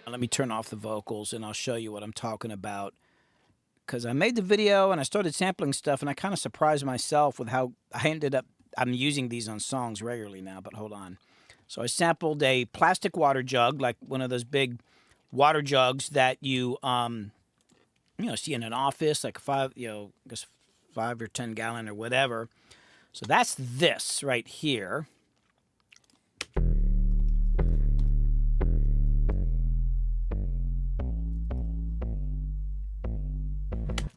Let me turn off the vocals and I'll show you what I'm talking about. Because I made the video and I started sampling stuff, and I kind of surprised myself with how I'm using these on songs regularly now, but hold on. So I sampled a plastic water jug, like one of those big water jugs that you see in an office, like 5 or 10 gallon or whatever. So that's this right here.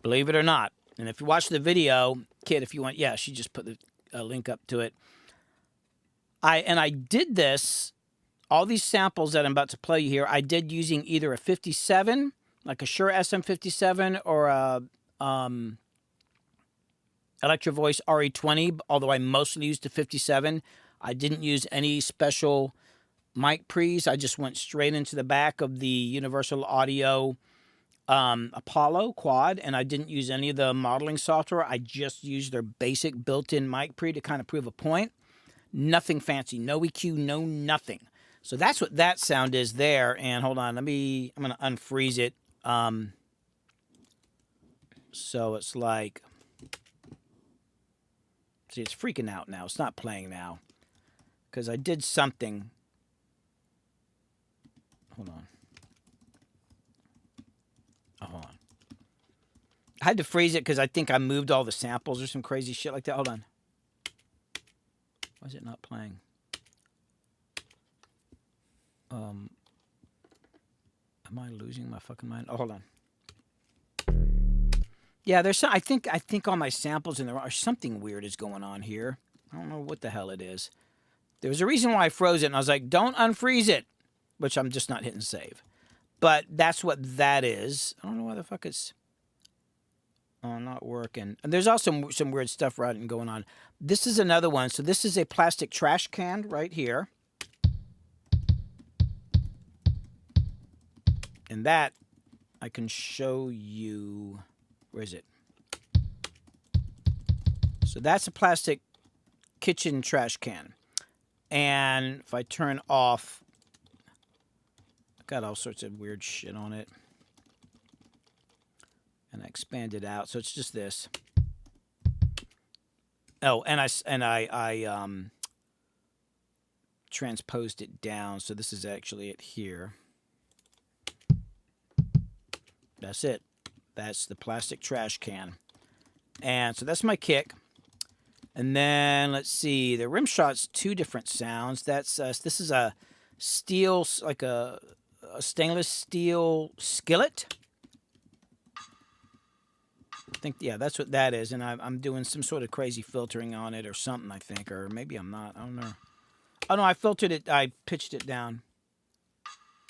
Believe it or not. And if you watch the video, Kid, if you want, yeah, she just put the link up to it. I did this, all these samples that I'm about to play you here, I did using either a 57, like a Shure SM57, or a Electro Voice RE20, although I mostly used the 57. I didn't use any special mic pre's. I just went straight into the back of the Universal Audio Apollo quad, and I didn't use any of the modeling software. I just used their basic built-in mic pre to kind of prove a point. Nothing fancy, no EQ, no nothing. So that's what that sound is there. And hold on, I'm going to unfreeze it. So it's like, see, it's freaking out now. It's not playing now because I did something. Hold on. Oh, hold on. I had to freeze it because I think I moved all the samples or some crazy shit like that. Hold on. Why is it not playing? Am I losing my fucking mind? Oh, hold on. Yeah, there's some, I think all my samples in there are something weird is going on here. I don't know what the hell it is. There was a reason why I froze it, and I was like, don't unfreeze it, which I'm just not hitting save. But that's what that is. I don't know why the fuck it's not working. And there's also some weird stuff going on. This is another one. So this is a plastic trash can right here. And that I can show you. Where is it? So that's a plastic kitchen trash can. And if I turn off, I've got all sorts of weird shit on it. And I expand it out. So it's just this. Oh, and I transposed it down. So this is actually it here. That's it. That's the plastic trash can. And so that's my kick. And then let's see, the rim shot's two different sounds. That's this is a steel, like a stainless steel skillet. I think, yeah, that's what that is. And I'm doing some sort of crazy filtering on it or something, I think. Or maybe I'm not. I don't know. Oh, no, I filtered it. I pitched it down.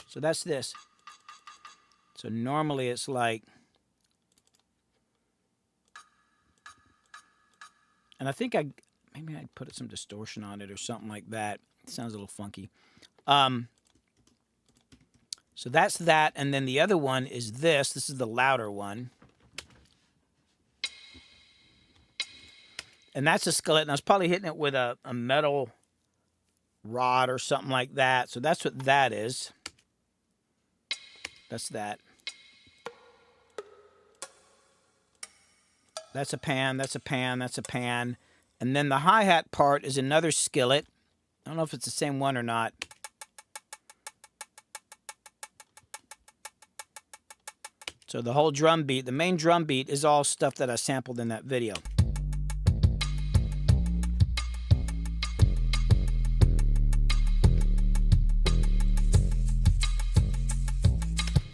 So that's this. So normally it's like... And I think maybe I'd put some distortion on it or something like that. It sounds a little funky. So that's that. And then the other one is this. This is the louder one. And that's a skillet. And I was probably hitting it with a metal rod or something like that. So that's what that is. That's that. That's a pan, that's a pan, that's a pan. And then the hi-hat part is another skillet. I don't know if it's the same one or not. So the whole drum beat, the main drum beat is all stuff that I sampled in that video.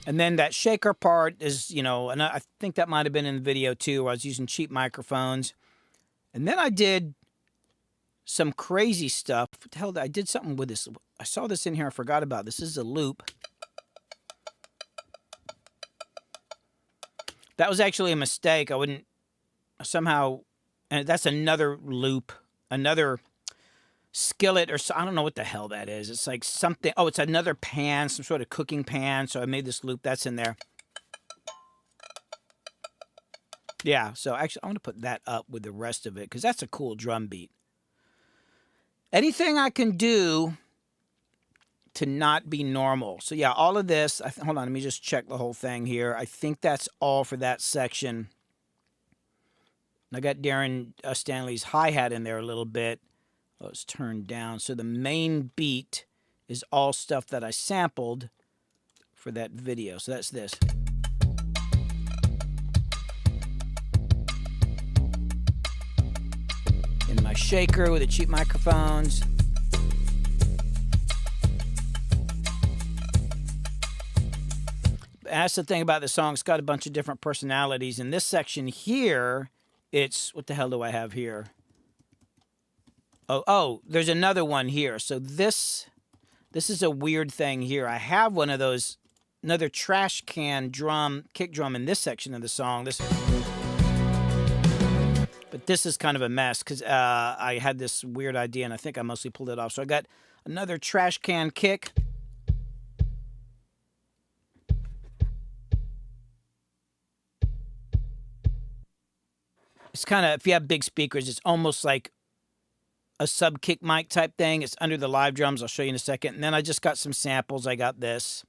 And then that shaker part is, you know, and I think that might have been in the video too, where I was using cheap microphones. And then I did some crazy stuff. What the hell, I did something with this. I saw this in here, I forgot about this. This is a loop. That was actually a mistake. I wouldn't somehow, and that's another loop, another skillet, or I don't know what the hell that is. It's like something. Oh, it's another pan, some sort of cooking pan. So I made this loop. That's in there. Yeah. So actually, I want to put that up with the rest of it because that's a cool drum beat. Anything I can do to not be normal. So yeah, all of this. Hold on. Let me just check the whole thing here. I think that's all for that section. I got Darren Stanley's hi-hat in there a little bit. Oh, it's turned down. So the main beat is all stuff that I sampled for that video. So that's this. In my shaker with the cheap microphones. That's the thing about the song. It's got a bunch of different personalities. In this section here, it's... What the hell do I have here? Oh, there's another one here. So this is a weird thing here. I have one of those, another trash can drum, kick drum in this section of the song. This, But this is kind of a mess because I had this weird idea and I think I mostly pulled it off. So I got another trash can kick. It's kind of, if you have big speakers, it's almost like a sub kick mic type thing. It's under the live drums. I'll show you in a second. And then I just got some samples. I got this.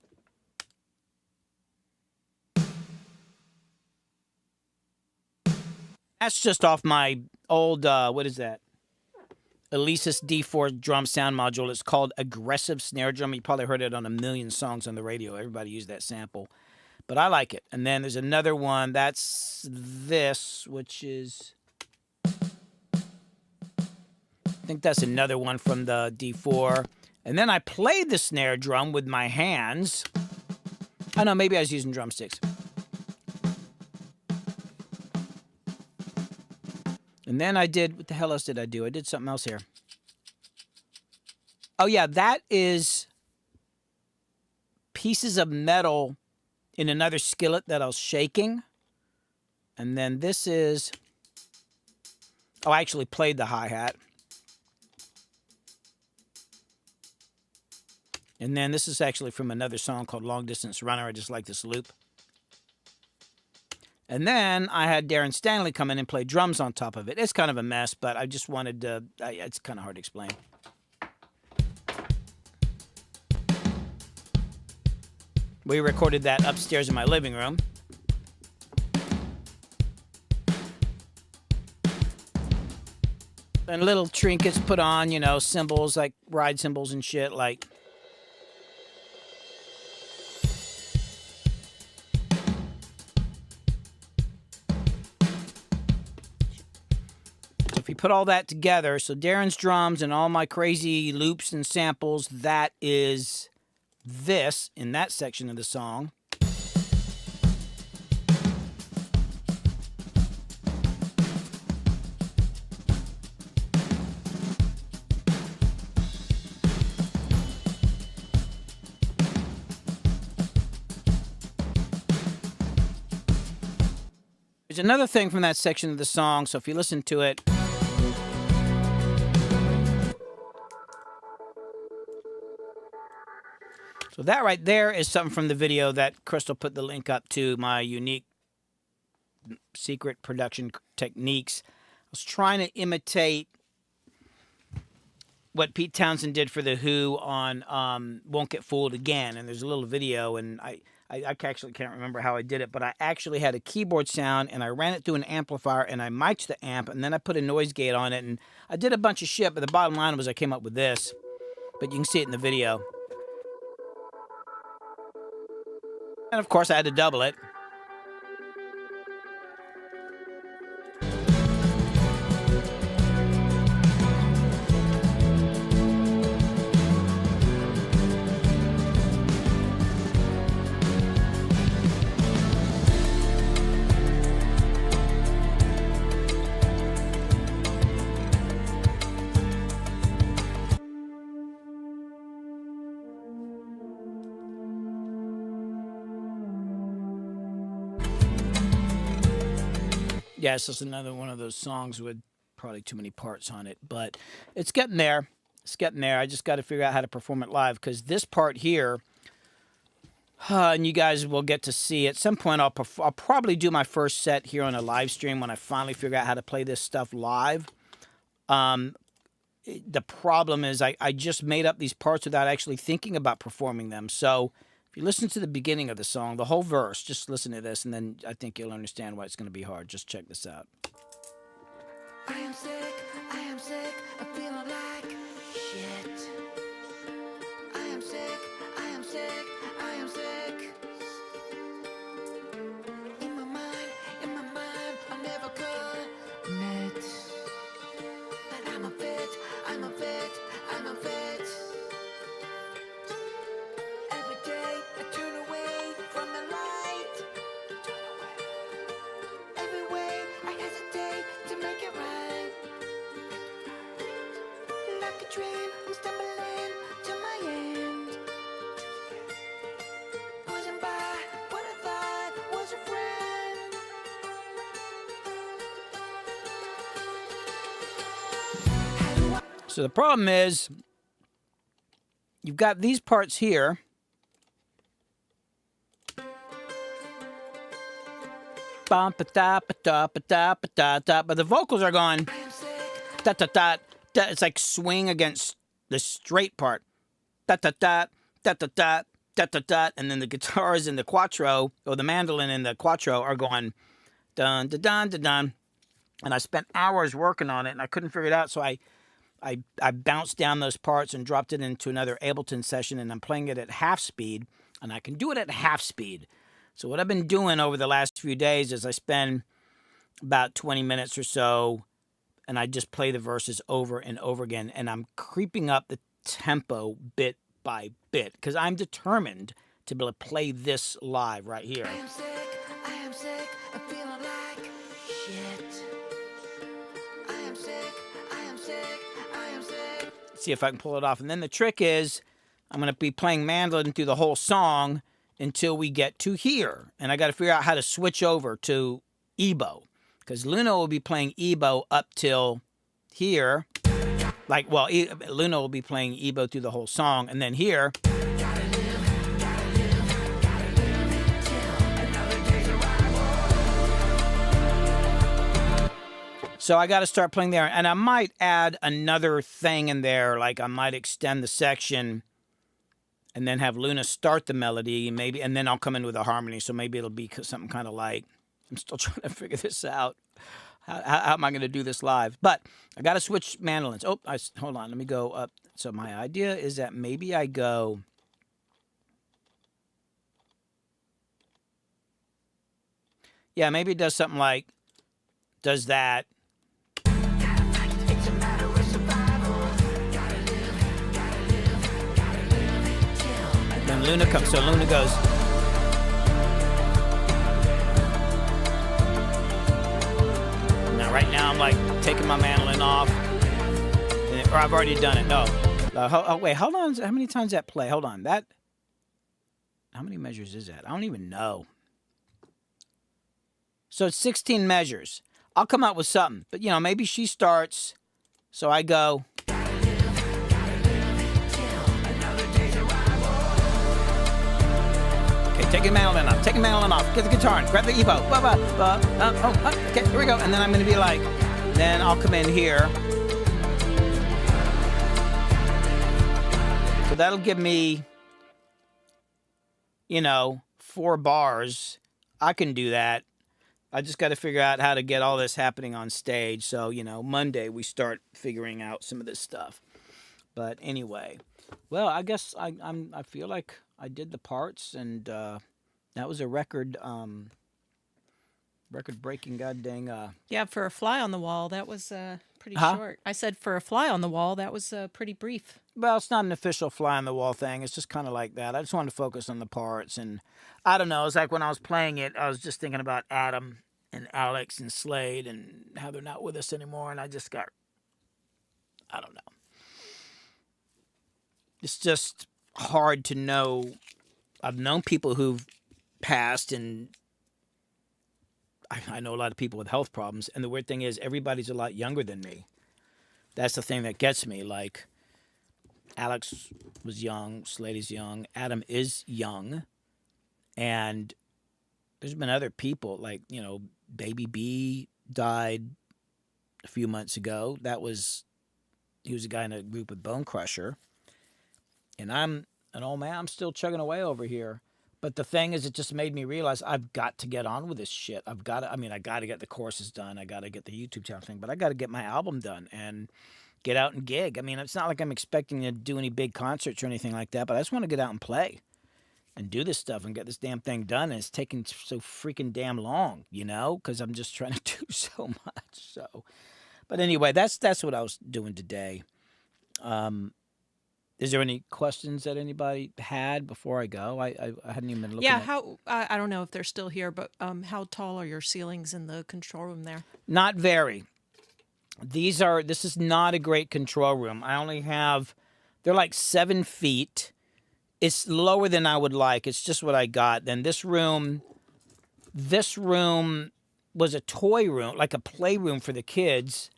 That's just off my old, what is that? Alesis D4 drum sound module. It's called Aggressive Snare Drum. You probably heard it on a million songs on the radio. Everybody used that sample. But I like it. And then there's another one. That's this, which is... I think that's another one from the D4. And then I played the snare drum with my hands. I know, maybe I was using drumsticks. And then I did, what the hell else did I do? I did something else here. Oh yeah, that is pieces of metal in another skillet that I was shaking. And then this is, oh, I actually played the hi-hat. And then this is actually from another song called Long Distance Runner. I just like this loop. And then I had Darren Stanley come in and play drums on top of it. It's kind of a mess, but I just wanted to, it's kind of hard to explain. We recorded that upstairs in my living room. And little trinkets put on, you know, symbols like ride cymbals and shit, like... If you put all that together, so Darren's drums and all my crazy loops and samples, that is this in that section of the song. There's another thing from that section of the song, so if you listen to it, so that right there is something from the video that Crystal put the link up to, my unique secret production techniques. I was trying to imitate what Pete Townsend did for The Who on Won't Get Fooled Again. And there's a little video, and I actually can't remember how I did it, but I actually had a keyboard sound, and I ran it through an amplifier, and I mic'd the amp, and then I put a noise gate on it, and I did a bunch of shit, but the bottom line was I came up with this. But you can see it in the video. And of course, I had to double it. Yeah, it's just another one of those songs with probably too many parts on it, but it's getting there. It's getting there. I just got to figure out how to perform it live, because this part here, and you guys will get to see at some point, I'll probably do my first set here on a live stream when I finally figure out how to play this stuff live. The problem is I just made up these parts without actually thinking about performing them. So if you listen to the beginning of the song, the whole verse, just listen to this, and then I think you'll understand why it's going to be hard. Just check this out. I am sick of feeling like shit. I am sick, I am sick, I am sick. In my mind, I never commit. But I'm a fit, I'm a fit, I'm a fit. Every day I turn away from the light. Every way I hesitate to make it right. Like a dream, I'm stumbling to my end. So the problem is, you've got these parts here. But the vocals are going. Da, da, da, da. It's like swing against the straight part. Da, da, da, da, da, da, da, da, da. And then the guitars in the quattro, or the mandolin in the quattro, are going dun, dun, dun, dun, dun. And I spent hours working on it, and I couldn't figure it out. So I bounced down those parts and dropped it into another Ableton session, and I'm playing it at half speed, and I can do it at half speed. So what I've been doing over the last few days is I spend about 20 minutes or so, and I just play the verses over and over again, and I'm creeping up the tempo bit by bit, because I'm determined to be able to play this live right here. I am sick, I'm feeling like shit. I am sick, I am sick, I am sick. See if I can pull it off. And then the trick is I'm going to be playing mandolin through the whole song until we get to here. And I got to figure out how to switch over to Ebow, because Luna will be playing Ebow up till here. Like, well, Luna will be playing Ebow through the whole song, and then here. So I got to start playing there, and I might add another thing in there, like I might extend the section and then have Luna start the melody, maybe, and then I'll come in with a harmony, so maybe it'll be something kind of like, I'm still trying to figure this out. How am I going to do this live? But I got to switch mandolins. Oh, hold on, let me go up. So my idea is that maybe I go... Yeah, maybe it does something like, does that. Then Luna comes, so Luna goes. Now, right now, I'm like taking my mandolin off, or I've already done it. No. Oh, wait, hold on. How many times that play? Hold on. That. How many measures is that? I don't even know. So it's 16 measures. I'll come up with something. But, you know, maybe she starts. So I go. Okay, take your mandolin off. Take your mandolin off. Get the guitar and grab the Ebow. Okay, here we go. And then I'm going to be like, then I'll come in here. So that'll give me, you know, 4 bars. I can do that. I just got to figure out how to get all this happening on stage. So, you know, Monday we start figuring out some of this stuff. But anyway, well, I guess I feel like I did the parts, and that was a record-breaking goddamn. Yeah, for a fly on the wall, that was pretty short. I said for a fly on the wall, that was pretty brief. Well, it's not an official fly on the wall thing. It's just kind of like that. I just wanted to focus on the parts, and I don't know. It's like when I was playing it, I was just thinking about Adam and Alex and Slade and how they're not with us anymore, and I just got, I don't know. It's just hard to know. I've known people who've passed, and I know a lot of people with health problems, and the weird thing is everybody's a lot younger than me. That's the thing that gets me. Like, Alex was young, Slade is young, Adam is young, and there's been other people, like, you know, Baby B died a few months ago. He was a guy in a group with Bone Crusher, and I'm an old man. I'm still chugging away over here. But the thing is, it just made me realize I've got to get on with this shit. I got to get the courses done. I got to get the YouTube channel thing, but I got to get my album done and get out and gig. I mean, it's not like I'm expecting to do any big concerts or anything like that, but I just want to get out and play and do this stuff and get this damn thing done. And it's taking so freaking damn long, you know, because I'm just trying to do so much. So, but anyway, that's what I was doing today. Is there any questions that anybody had before I go? I hadn't even been looking. Yeah, I don't know if they're still here, but how tall are your ceilings in the control room there? Not very. This is not a great control room. I only have, they're like 7 feet. It's lower than I would like. It's just what I got. Then this room was a toy room, like a playroom for the kids.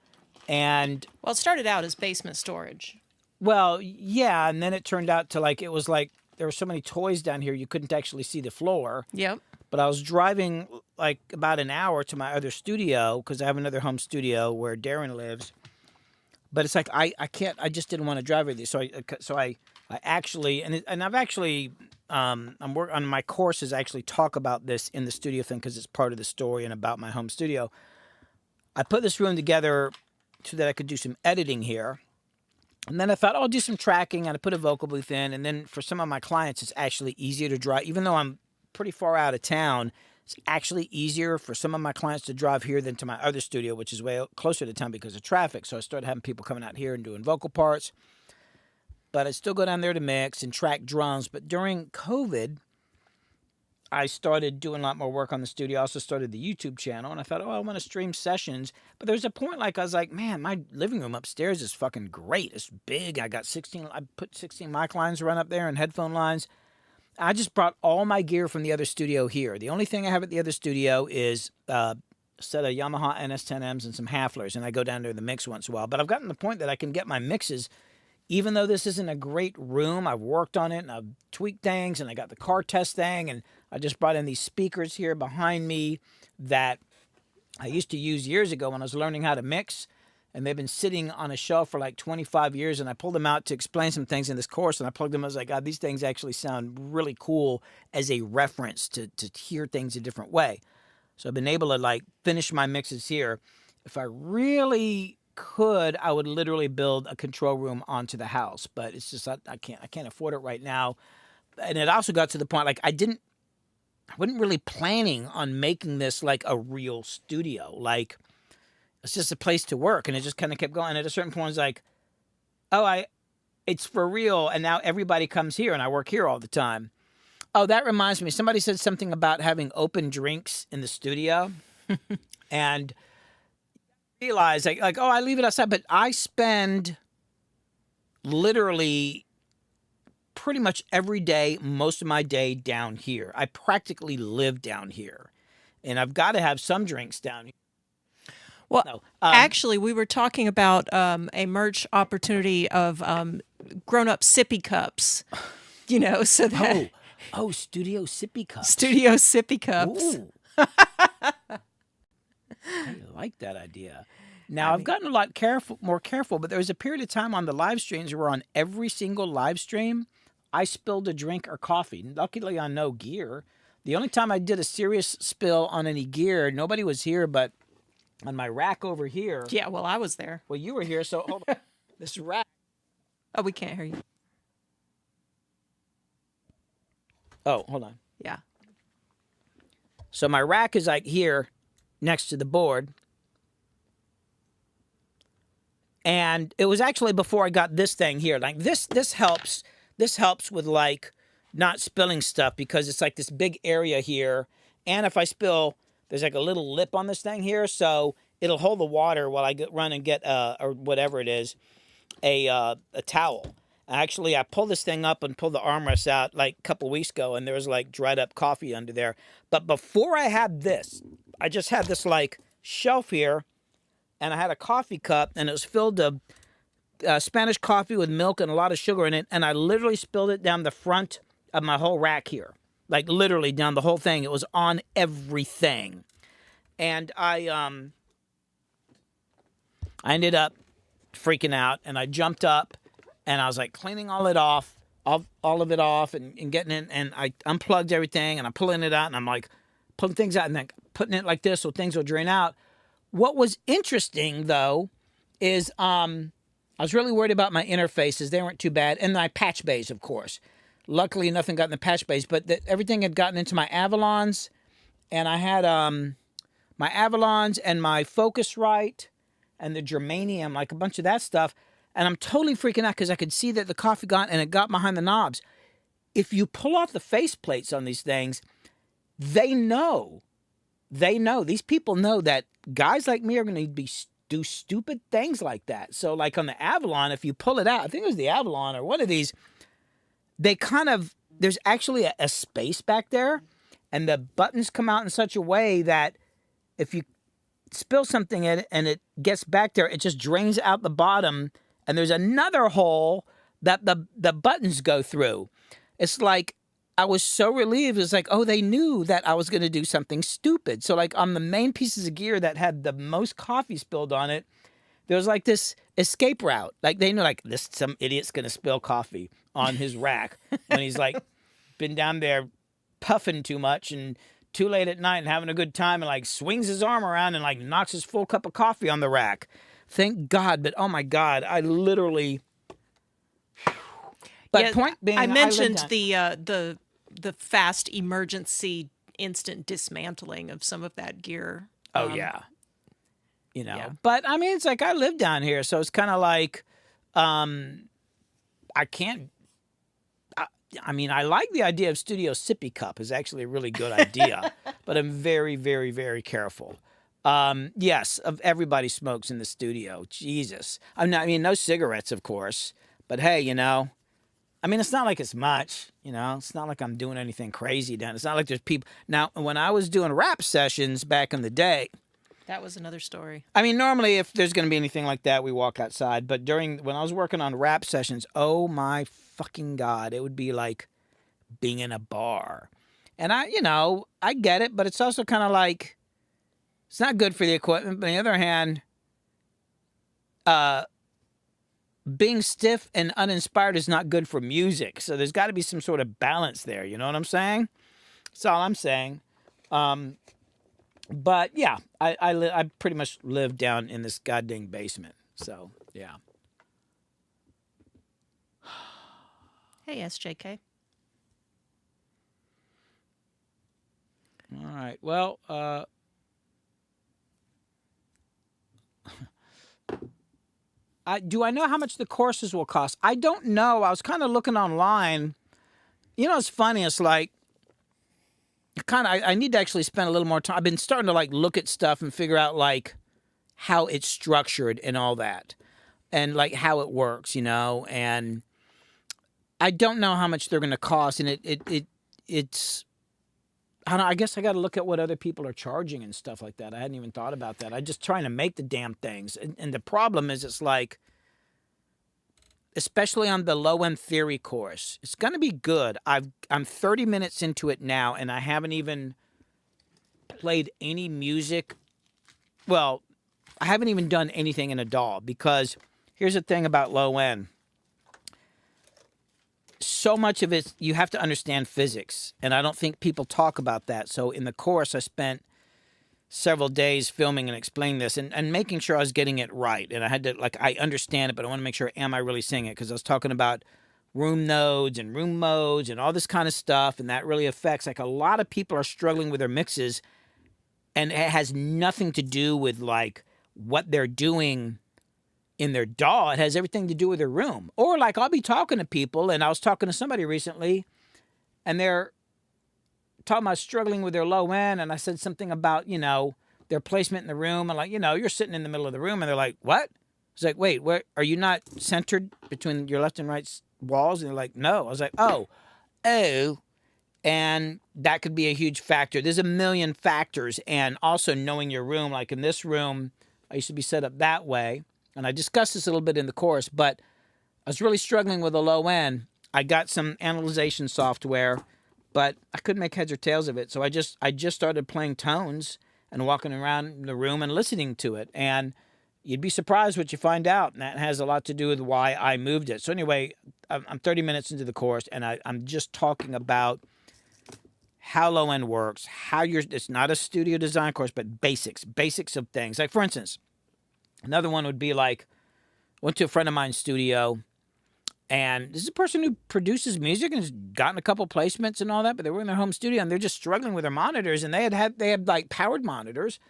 And Well, it started out as basement storage. well, yeah, and then it turned out to like it was like there were so many toys down here you couldn't actually see the floor. Yep. But I was driving like about an hour to my other studio because I have another home studio where Darren lives. But it's like I can't. I just didn't want to drive with you. So I actually and I've actually I'm work on my courses. I actually talk about this in the studio thing because it's part of the story and about my home studio. I put this room together so that I could do some editing here. And then I thought, oh, I'll do some tracking, and I put a vocal booth in. And then for some of my clients, it's actually easier to drive. Even though I'm pretty far out of town, it's actually easier for some of my clients to drive here than to my other studio, which is way closer to town because of traffic. So I started having people coming out here and doing vocal parts. But I still go down there to mix and track drums. But during COVID, I started doing a lot more work on the studio. I also started the YouTube channel, and I thought, oh, I want to stream sessions. But there's a point like I was like, man, my living room upstairs is fucking great. It's big. I put 16 mic lines right up there and headphone lines. I just brought all my gear from the other studio here. The only thing I have at the other studio is a set of Yamaha NS10Ms and some Haflers, and I go down there to mix once in a while. But I've gotten to the point that I can get my mixes. Even though this isn't a great room, I've worked on it and I've tweaked things and I got the car test thing and I just brought in these speakers here behind me that I used to use years ago when I was learning how to mix, and they've been sitting on a shelf for like 25 years, and I pulled them out to explain some things in this course, and I plugged them. I was like, God, these things actually sound really cool as a reference to hear things a different way. So I've been able to like finish my mixes here. If I really could, I would literally build a control room onto the house, but it's just I can't afford it right now. And it also got to the point like I wasn't really planning on making this like a real studio. Like it's just a place to work, and it just kind of kept going. And at a certain point, it's like, oh, it's for real, and now everybody comes here, and I work here all the time. Oh, that reminds me. Somebody said something about having open drinks in the studio, and realize like, oh, I leave it outside, but I spend literally pretty much every day, most of my day down here. I practically live down here, and I've got to have some drinks down here. Well, No, actually, we were talking about a merch opportunity of grown-up sippy cups. You know, so that studio sippy cups. studio sippy cups. Ooh. I like that idea. Now, I've gotten a lot more careful, but there was a period of time on the live streams where on every single live stream, I spilled a drink or coffee. Luckily, on no gear. The only time I did a serious spill on any gear, nobody was here, but on my rack over here. Yeah, well, I was there. Well, you were here, so hold on. This rack. Oh, we can't hear you. Oh, hold on. Yeah. So my rack is like here next to the board. And it was actually before I got this thing here. Like this helps with like not spilling stuff because it's like this big area here. And if I spill, there's like a little lip on this thing here, so it'll hold the water while I run and get or whatever it is, a towel. Actually, I pulled this thing up and pulled the armrest out like a couple weeks ago, and there was like dried up coffee under there. But before I had this, I just had this like shelf here, and I had a coffee cup, and it was filled to Spanish coffee with milk and a lot of sugar in it, and I literally spilled it down the front of my whole rack here. Like literally down the whole thing. It was on everything. And I ended up freaking out, and I jumped up and I was like cleaning all of it off and getting it, and I unplugged everything and I'm pulling it out and I'm like pulling things out and then putting it like this so things will drain out. What was interesting though is I was really worried about my interfaces. They weren't too bad. And my patch bays, of course. Luckily, nothing got in the patch bays, but everything had gotten into my Avalons, and I had my Avalons and my Focusrite and the germanium, like a bunch of that stuff, and I'm totally freaking out because I could see that the coffee got, and it got behind the knobs. If you pull off the face plates on these things, they know. These people know that guys like me are going to do stupid things like that. So, like on the Avalon, if you pull it out, I think it was the Avalon or one of these, they kind of, there's actually a space back there, and the buttons come out in such a way that if you spill something in it and it gets back there, it just drains out the bottom, and there's another hole that the buttons go through. It's like I was so relieved. It's like, oh, they knew that I was going to do something stupid. So like on the main pieces of gear that had the most coffee spilled on it, there was like this escape route. Like they knew like this some idiot's going to spill coffee on his rack when he's like been down there puffing too much and too late at night and having a good time, and like swings his arm around and like knocks his full cup of coffee on the rack. Thank God. But oh my God, I literally. But Yeah, point being, I mentioned lived the fast emergency instant dismantling of some of that gear. Oh yeah. Yeah. But I mean, it's like I live down here, so it's kind of like, I can't. I mean, I like the idea of Studio Sippy Cup. Is actually a really good idea, but I'm very, very, very careful. Yes, everybody smokes in the studio. Jesus, I mean, no cigarettes, of course. But hey, I mean, it's not like it's much. It's not like I'm doing anything crazy down. It's not like there's people now. When I was doing rap sessions back in the day. That was another story. I mean, normally if there's going to be anything like that, we walk outside. But when I was working on rap sessions, oh my fucking God, it would be like being in a bar. And I get it, but it's also kind of like, it's not good for the equipment. But on the other hand, being stiff and uninspired is not good for music. So there's got to be some sort of balance there. You know what I'm saying? That's all I'm saying. But yeah, I pretty much live down in this goddamn basement. So yeah. Hey, SJK. All right. Well, do I know how much the courses will cost? I don't know. I was kind of looking online. It's funny. It's like, I need to actually spend a little more time. I've been starting to like look at stuff and figure out like how it's structured and all that, and like how it works, and I don't know how much they're going to cost, and it's I don't know, I guess I got to look at what other people are charging and stuff like that. I hadn't even thought about that. I'm just trying to make the damn things, and the problem is it's like, especially on the low-end theory course, it's going to be good. I'm 30 minutes into it now, and I haven't even played any music. Well, I haven't even done anything in a DAW, because here's the thing about low-end. So much of it, you have to understand physics, and I don't think people talk about that. So in the course, I spent several days filming and explaining this and making sure I was getting it right. And I had to, I understand it, but I want to make sure, am I really seeing it? Because I was talking about room nodes and room modes and all this kind of stuff, and that really affects, a lot of people are struggling with their mixes, and it has nothing to do with, what they're doing in their DAW. It has everything to do with their room. Or, I'll be talking to people, and I was talking to somebody recently, and they're talking about struggling with their low end, and I said something about, their placement in the room, and you're sitting in the middle of the room, and they're like, what? It's like, wait, where are you not centered between your left and right walls? And they're like, no. I was like, oh, and that could be a huge factor. There's a million factors, and also knowing your room. Like in this room, I used to be set up that way, and I discussed this a little bit in the course, but I was really struggling with the low end. I got some analyzation software, but I couldn't make heads or tails of it. So I just started playing tones and walking around the room and listening to it. And you'd be surprised what you find out. And that has a lot to do with why I moved it. So anyway, I'm 30 minutes into the course, and I'm just talking about how low end works, it's not a studio design course, but basics of things. Like for instance, another one would be went to a friend of mine's studio, and this is a person who produces music and has gotten a couple placements and all that, but they were in their home studio, and they're just struggling with their monitors, and they had powered monitors,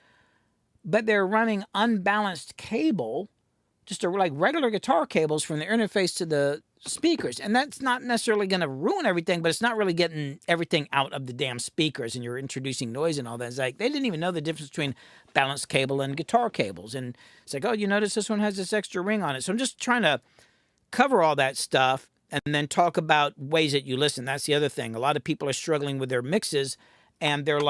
but they're running unbalanced cable, just regular guitar cables from the interface to the speakers. And that's not necessarily going to ruin everything, but it's not really getting everything out of the damn speakers, and you're introducing noise and all that. It's they didn't even know the difference between balanced cable and guitar cables. And it's oh, you notice this one has this extra ring on it. So I'm just trying to cover all that stuff and then talk about ways that you listen. That's the other thing. A lot of people are struggling with their mixes, and they're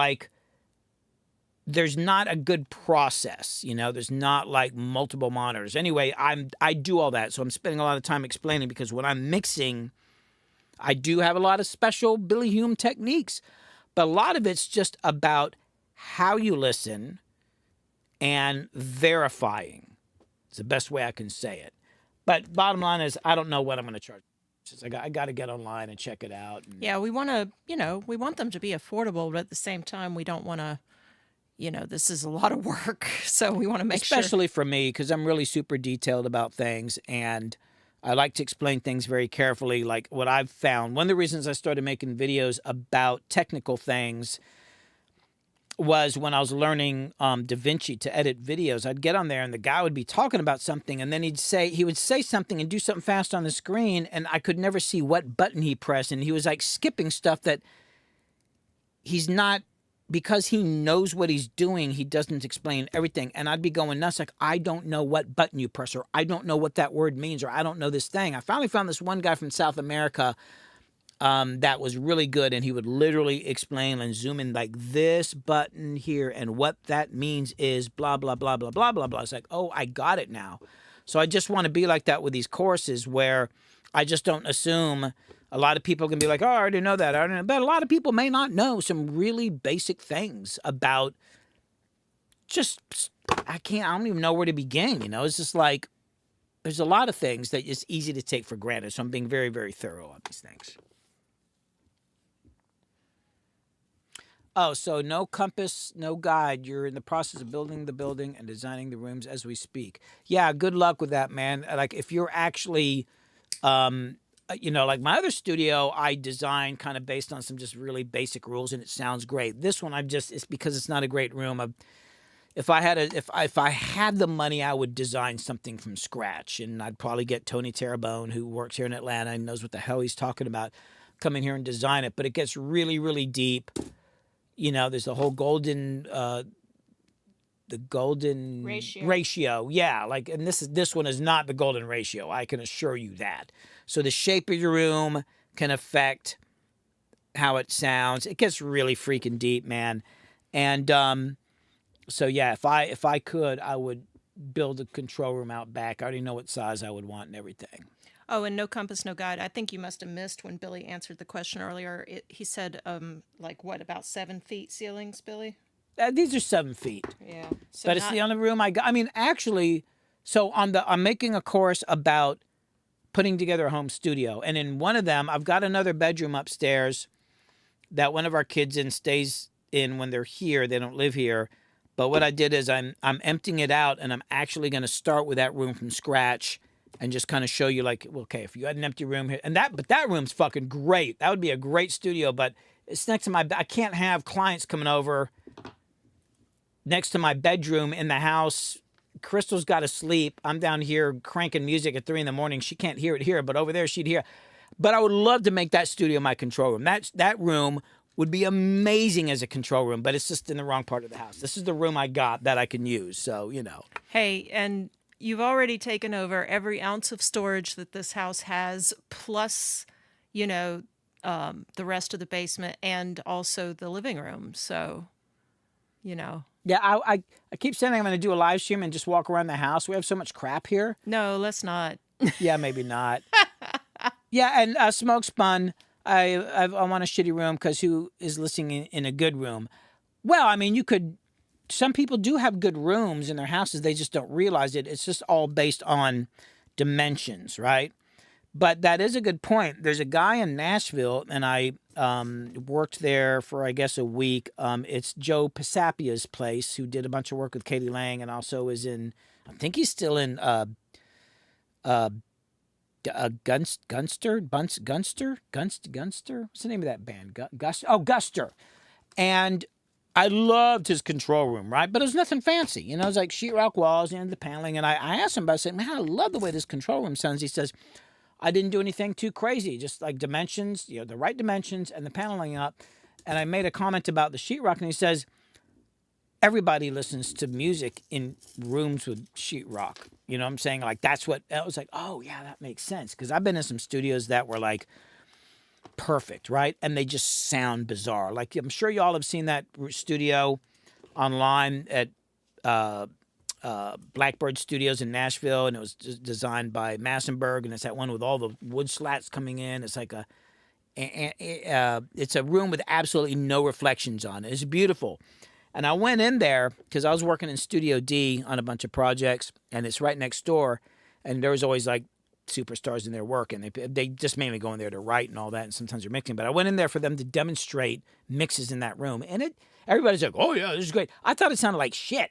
there's not a good process, you know. There's not like multiple monitors. Anyway, I do all that, so I'm spending a lot of time explaining because when I'm mixing, I do have a lot of special Billy Hume techniques, but a lot of it's just about how you listen and verifying. It's the best way I can say it. But bottom line is, I don't know what I'm going to charge. I got to get online and check it out. And Yeah, we want to, we want them to be affordable, but at the same time, we don't want to, this is a lot of work. So we want to make sure. especially for me, because I'm really super detailed about things, and I like to explain things very carefully. Like what I've found, one of the reasons I started making videos about technical things was when I was learning DaVinci to edit videos. I'd get on there and the guy would be talking about something, and then he would say something and do something fast on the screen, and I could never see what button he pressed, and he was like skipping stuff that he's not, because he knows what he's doing, he doesn't explain everything. And I'd be going nuts, like, I don't know what button you press, or I don't know what that word means, or I don't know this thing. I finally found this one guy from South America that was really good, and he would literally explain and zoom in like this button here, and what that means is blah, blah, blah, blah, blah, blah, blah. It's like, oh, I got it now. So I just want to be like that with these courses, where I just don't assume. A lot of people can be like, oh, I already know that. I already know. But a lot of people may not know some really basic things about just, I don't even know where to begin, you know? It's just like, there's a lot of things that it's easy to take for granted. So I'm being very, very thorough on these things. Oh, so no compass, no guide. You're in the process of building the building and designing the rooms as we speak. Yeah, good luck with that, man. Like, if you're actually, like my other studio, I designed kind of based on some just really basic rules, and it sounds great. This one, it's because it's not a great room. If I had the money, I would design something from scratch, and I'd probably get Tony Terrebonne, who works here in Atlanta and knows what the hell he's talking about, come in here and design it. But it gets really, really deep. You know, there's the whole golden ratio. Yeah, like, and this one is not the golden ratio. I can assure you that. So the shape of your room can affect how it sounds. It gets really freaking deep, man. And so yeah, if I could, I would build a control room out back. I already know what size I would want and everything. Oh, and no compass, no guide. I think you must have missed when Billy answered the question earlier. He said, about 7 feet ceilings, Billy? These are 7 feet. Yeah. So But it's the only room I got. I mean, actually, so I'm making a course about putting together a home studio. And in one of them, I've got another bedroom upstairs that one of our kids stays in when they're here. They don't live here. But what I did is I'm emptying it out, and I'm actually going to start with that room from scratch and just kind of show you, like, well, okay, if you had an empty room here, but that room's fucking great. That would be a great studio, but it's next to I can't have clients coming over next to my bedroom in the house. Crystal's got to sleep. I'm down here cranking music at 3 a.m. She can't hear it here, but over there she'd hear. But I would love to make that studio my control room. That room would be amazing as a control room, but it's just in the wrong part of the house. This is the room I got that I can use, so, you know. Hey, and you've already taken over every ounce of storage that this house has, plus, the rest of the basement and also the living room. So, Yeah, I keep saying I'm going to do a live stream and just walk around the house. We have so much crap here. No, let's not. Yeah, maybe not. Yeah, and Smoke Spun, I want a shitty room because who is listening in a good room? Well, I mean, some people do have good rooms in their houses. They just don't realize it. It's just all based on dimensions, right? But that is a good point. There's a guy in Nashville, and I worked there for, I guess, a week. It's Joe Pisapia's place, who did a bunch of work with Katie Lang, and also is in, I think he's still in Gunster? What's the name of that band? Guster. And I loved his control room, right? But it was nothing fancy. You know, it was like sheetrock walls and the paneling. And I asked him, I said, man, I love the way this control room sounds. He says, I didn't do anything too crazy, just like dimensions, the right dimensions and the paneling up. And I made a comment about the sheetrock, and he says, everybody listens to music in rooms with sheetrock. You know what I'm saying? Like, that's what, I was like, oh, yeah, that makes sense. Because I've been in some studios that were like perfect, right? And they just sound bizarre. Like, I'm sure y'all have seen that studio online at Blackbird Studios in Nashville, and it was designed by Massenburg, and it's that one with all the wood slats coming in. It's like it's a room with absolutely no reflections on it. It's beautiful. And I went in there because I was working in Studio D on a bunch of projects, and it's right next door. And there was always like superstars in there working. They just mainly go in there to write and all that, and sometimes they're mixing. But I went in there for them to demonstrate mixes in that room, and everybody's like, "Oh yeah, this is great." I thought it sounded like shit.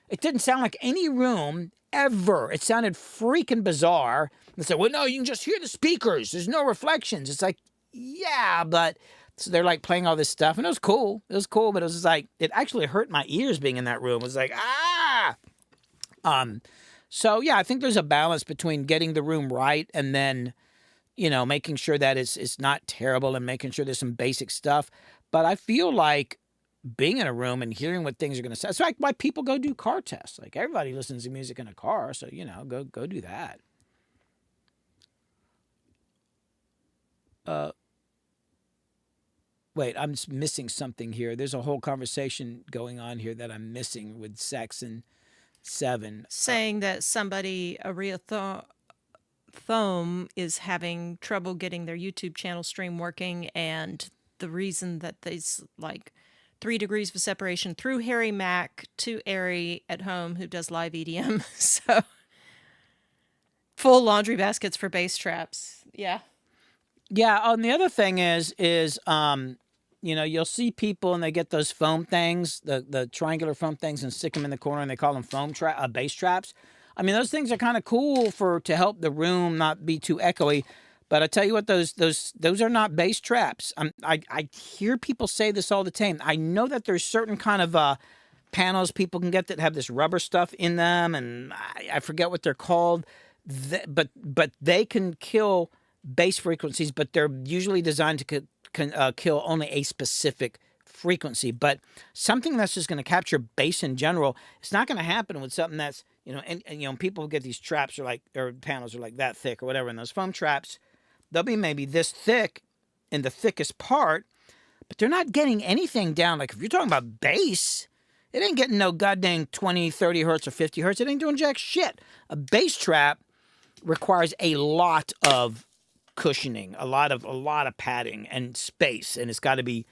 It didn't sound like any room ever. It sounded freaking bizarre. They said, "Well, no, you can just hear the speakers. There's no reflections." It's like, yeah, but so they're like playing all this stuff, and it was cool. It was cool, but it was just like it actually hurt my ears being in that room. It was like So yeah, I think there's a balance between getting the room right and then, making sure that it's not terrible and making sure there's some basic stuff. But I feel like being in a room and hearing what things are going to sound. It's like why people go do car tests. Like everybody listens to music in a car, so go do that. Wait, I'm just missing something here. There's a whole conversation going on here that I'm missing with Saxon 7. Saying that somebody, Thome, is having trouble getting their YouTube channel stream working, and the reason that there's like 3 degrees of separation through Harry Mack to Ari at home who does live EDM. So full laundry baskets for bass traps. Yeah. Yeah. And the other thing is you'll see people and they get those foam things, the triangular foam things, and stick them in the corner, and they call them bass traps. I mean, those things are kind of cool to help the room not be too echoey. But I tell you what, those are not bass traps. I hear people say this all the time. I know that there's certain kind of panels people can get that have this rubber stuff in them, and I forget what they're called. But they can kill bass frequencies, but they're usually designed to kill only a specific frequency. But something that's just going to capture bass in general, it's not going to happen with something that's and people get these traps or panels are like that thick or whatever, and those foam traps, they'll be maybe this thick in the thickest part, but they're not getting anything down. Like if you're talking about bass, it ain't getting no goddamn 20, 30 hertz or 50 hertz. It ain't doing jack shit. A bass trap requires a lot of cushioning, a lot of padding and space, and it's got to be.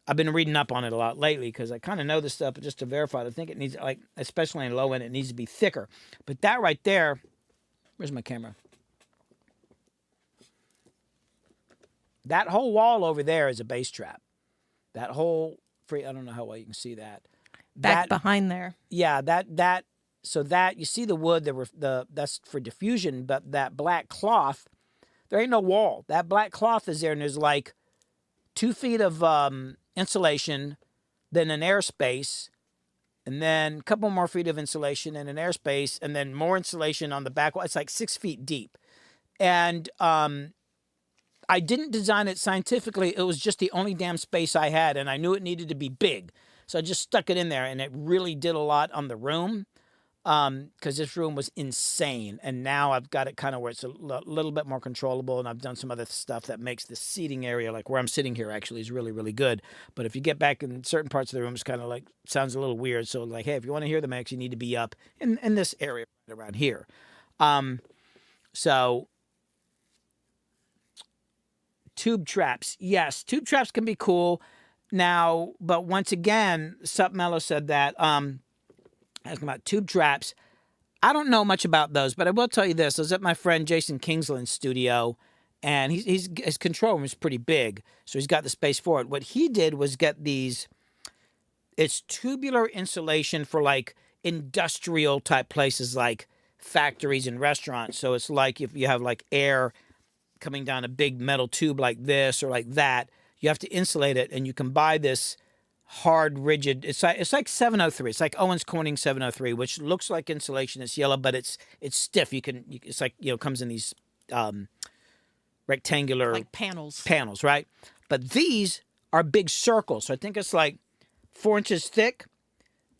I've been reading up on it a lot lately because I kind of know this stuff, but just to verify, I think it needs, like, especially in low end, it needs to be thicker. But that right there, where's my camera? That whole wall over there is a bass trap. That whole I don't know how well you can see that. Back behind there. Yeah, so that you see the wood, that's for diffusion, but that black cloth, there ain't no wall. That black cloth is there, and there's like 2 feet of insulation, then an airspace, and then a couple more feet of insulation and an airspace, and then more insulation on the back wall. It's like 6 feet deep. And I didn't design it scientifically. It was just the only damn space I had, and I knew it needed to be big. So I just stuck it in there, and it really did a lot on the room because this room was insane. And now I've got it kind of where it's a little bit more controllable, and I've done some other stuff that makes the seating area, like where I'm sitting here, actually is really, really good. But if you get back in certain parts of the room, it's kind of like sounds a little weird. So like, hey, if you want to hear the mix, you need to be up in this area right around here. So tube traps. Yes, tube traps can be cool. Now, but once again, Sup Mellow said that, asking about tube traps. I don't know much about those, but I will tell you this. I was at my friend Jason Kingsland's studio, and his control room is pretty big, so he's got the space for it. What he did was get these, it's tubular insulation for like industrial type places like factories and restaurants. So it's like if you have like air coming down a big metal tube like this or like that, you have to insulate it, and you can buy this hard, rigid. It's like 703. It's like Owens Corning 703, which looks like insulation. It's yellow, but it's stiff. It's like comes in these rectangular like panels, right? But these are big circles. So I think it's like 4 inches thick,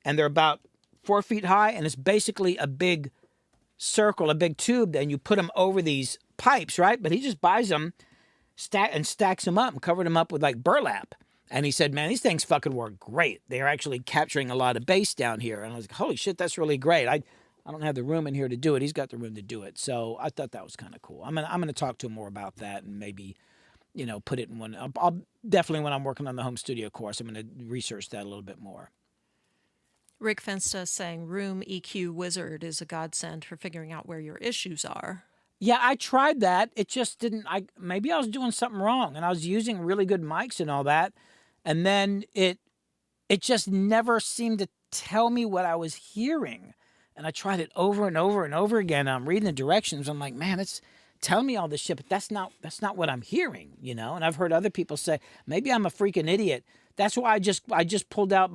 and they're about 4 feet high, and it's basically a big circle, a big tube, and you put them over these pipes, right? But he just buys them, stacks them up, and covered them up with like burlap. And he said, man, these things fucking work great. They're actually capturing a lot of bass down here. And I was like, holy shit, that's really great. I don't have the room in here to do it. He's got the room to do it. So I thought that was kind of cool. I'm gonna talk to him more about that and maybe, put it in one. I'll definitely, when I'm working on the home studio course, I'm gonna research that a little bit more. Rick Fensta saying Room EQ Wizard is a godsend for figuring out where your issues are. Yeah, I tried that. It just didn't. Maybe I was doing something wrong, and I was using really good mics and all that, and then it just never seemed to tell me what I was hearing. And I tried it over and over and over again. I'm reading the directions. I'm like, man, it's telling me all this shit, but that's not what I'm hearing, And I've heard other people say, maybe I'm a freaking idiot. That's why I just pulled out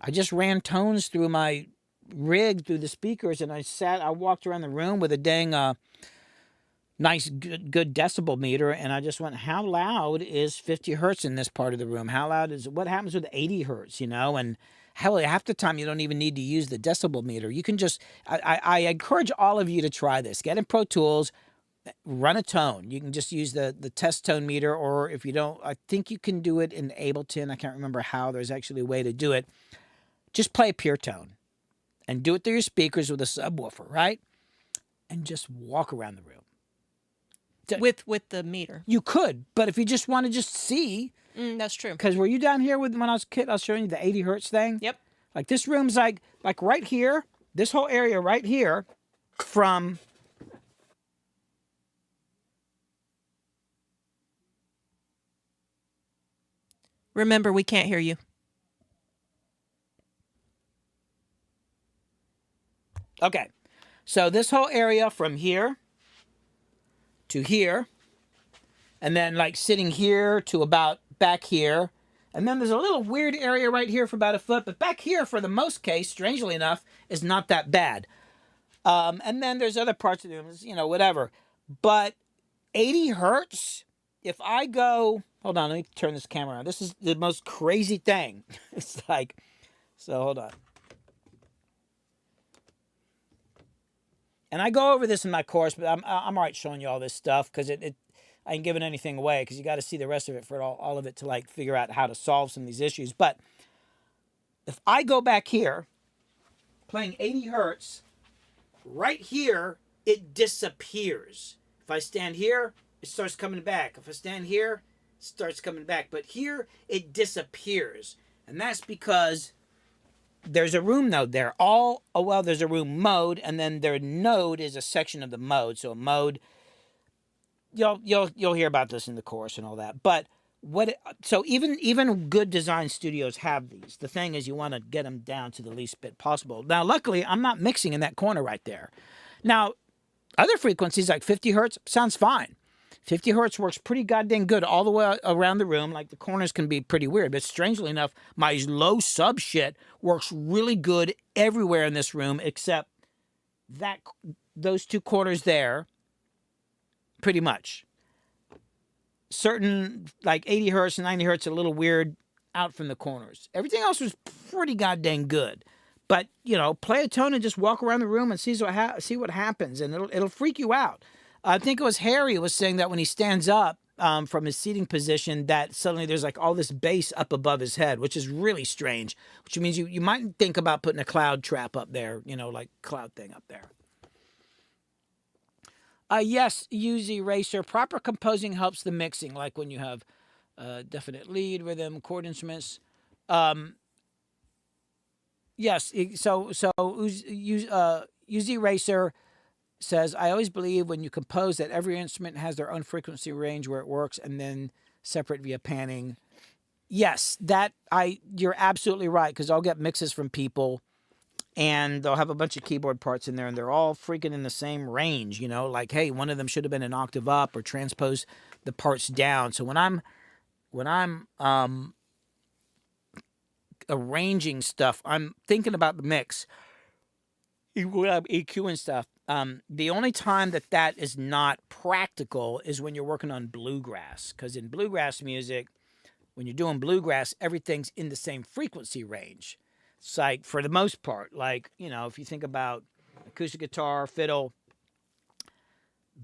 I just ran tones through my rig through the speakers, and I walked around the room with a dang nice good decibel meter, and I just went, how loud is 50 hertz in this part of the room? How loud is what happens with 80 hertz? And hell, half the time you don't even need to use the decibel meter. You can just I encourage all of you to try this. Get in Pro Tools, run a tone. You can just use the test tone meter, or if you don't, I think you can do it in Ableton. I can't remember how. There's actually a way to do it. Just play a pure tone and do it through your speakers with a subwoofer, right? And just walk around the room. With the meter. You could, but if you just want to just see. That's true. Because were you down here when I was a kid? I was showing you the 80 hertz thing. Yep. Like this room's like right here, this whole area right here from. Remember, we can't hear you. Okay, so this whole area from here to here, and then like sitting here to about back here, and then there's a little weird area right here for about a foot, but back here for the most case, strangely enough, is not that bad. And then there's other parts of the room, whatever. But 80 hertz, if I go, hold on, let me turn this camera on. This is the most crazy thing. It's like, so hold on. And I go over this in my course, but I'm all right showing you all this stuff because I ain't giving anything away because you got to see the rest of it for all of it to like figure out how to solve some of these issues. But if I go back here, playing 80 hertz, right here, it disappears. If I stand here, it starts coming back. If I stand here, it starts coming back. But here, it disappears. And that's because there's a room node there. There's a room mode, and then their node is a section of the mode. So a mode, you'll hear about this in the course and all that. But so even good design studios have these. The thing is, you want to get them down to the least bit possible. Now, luckily, I'm not mixing in that corner right there. Now, other frequencies like 50 hertz sounds fine. 50 hertz works pretty goddamn good all the way around the room. Like the corners can be pretty weird, but strangely enough, my low sub shit works really good everywhere in this room except those two corners there, pretty much. Certain like 80 hertz and 90 hertz are a little weird out from the corners. Everything else was pretty goddamn good. But, play a tone and just walk around the room and see what happens, and it'll freak you out. I think it was Harry was saying that when he stands up from his seating position, that suddenly there's like all this bass up above his head, which is really strange, which means you might think about putting a cloud trap up there, like cloud thing up there. Yes, use eraser. Proper composing helps the mixing, like when you have definite lead, rhythm, chord instruments. Yes, so use eraser. Says, I always believe when you compose that every instrument has their own frequency range where it works and then separate via panning. Yes, you're absolutely right, because I'll get mixes from people and they'll have a bunch of keyboard parts in there and they're all freaking in the same range, like, hey, one of them should have been an octave up or transpose the parts down. So when I'm arranging stuff, I'm thinking about the mix, EQ and stuff. The only time that is not practical is when you're working on bluegrass, because in bluegrass music, when you're doing bluegrass, everything's in the same frequency range. It's like, for the most part, like, if you think about acoustic guitar, fiddle,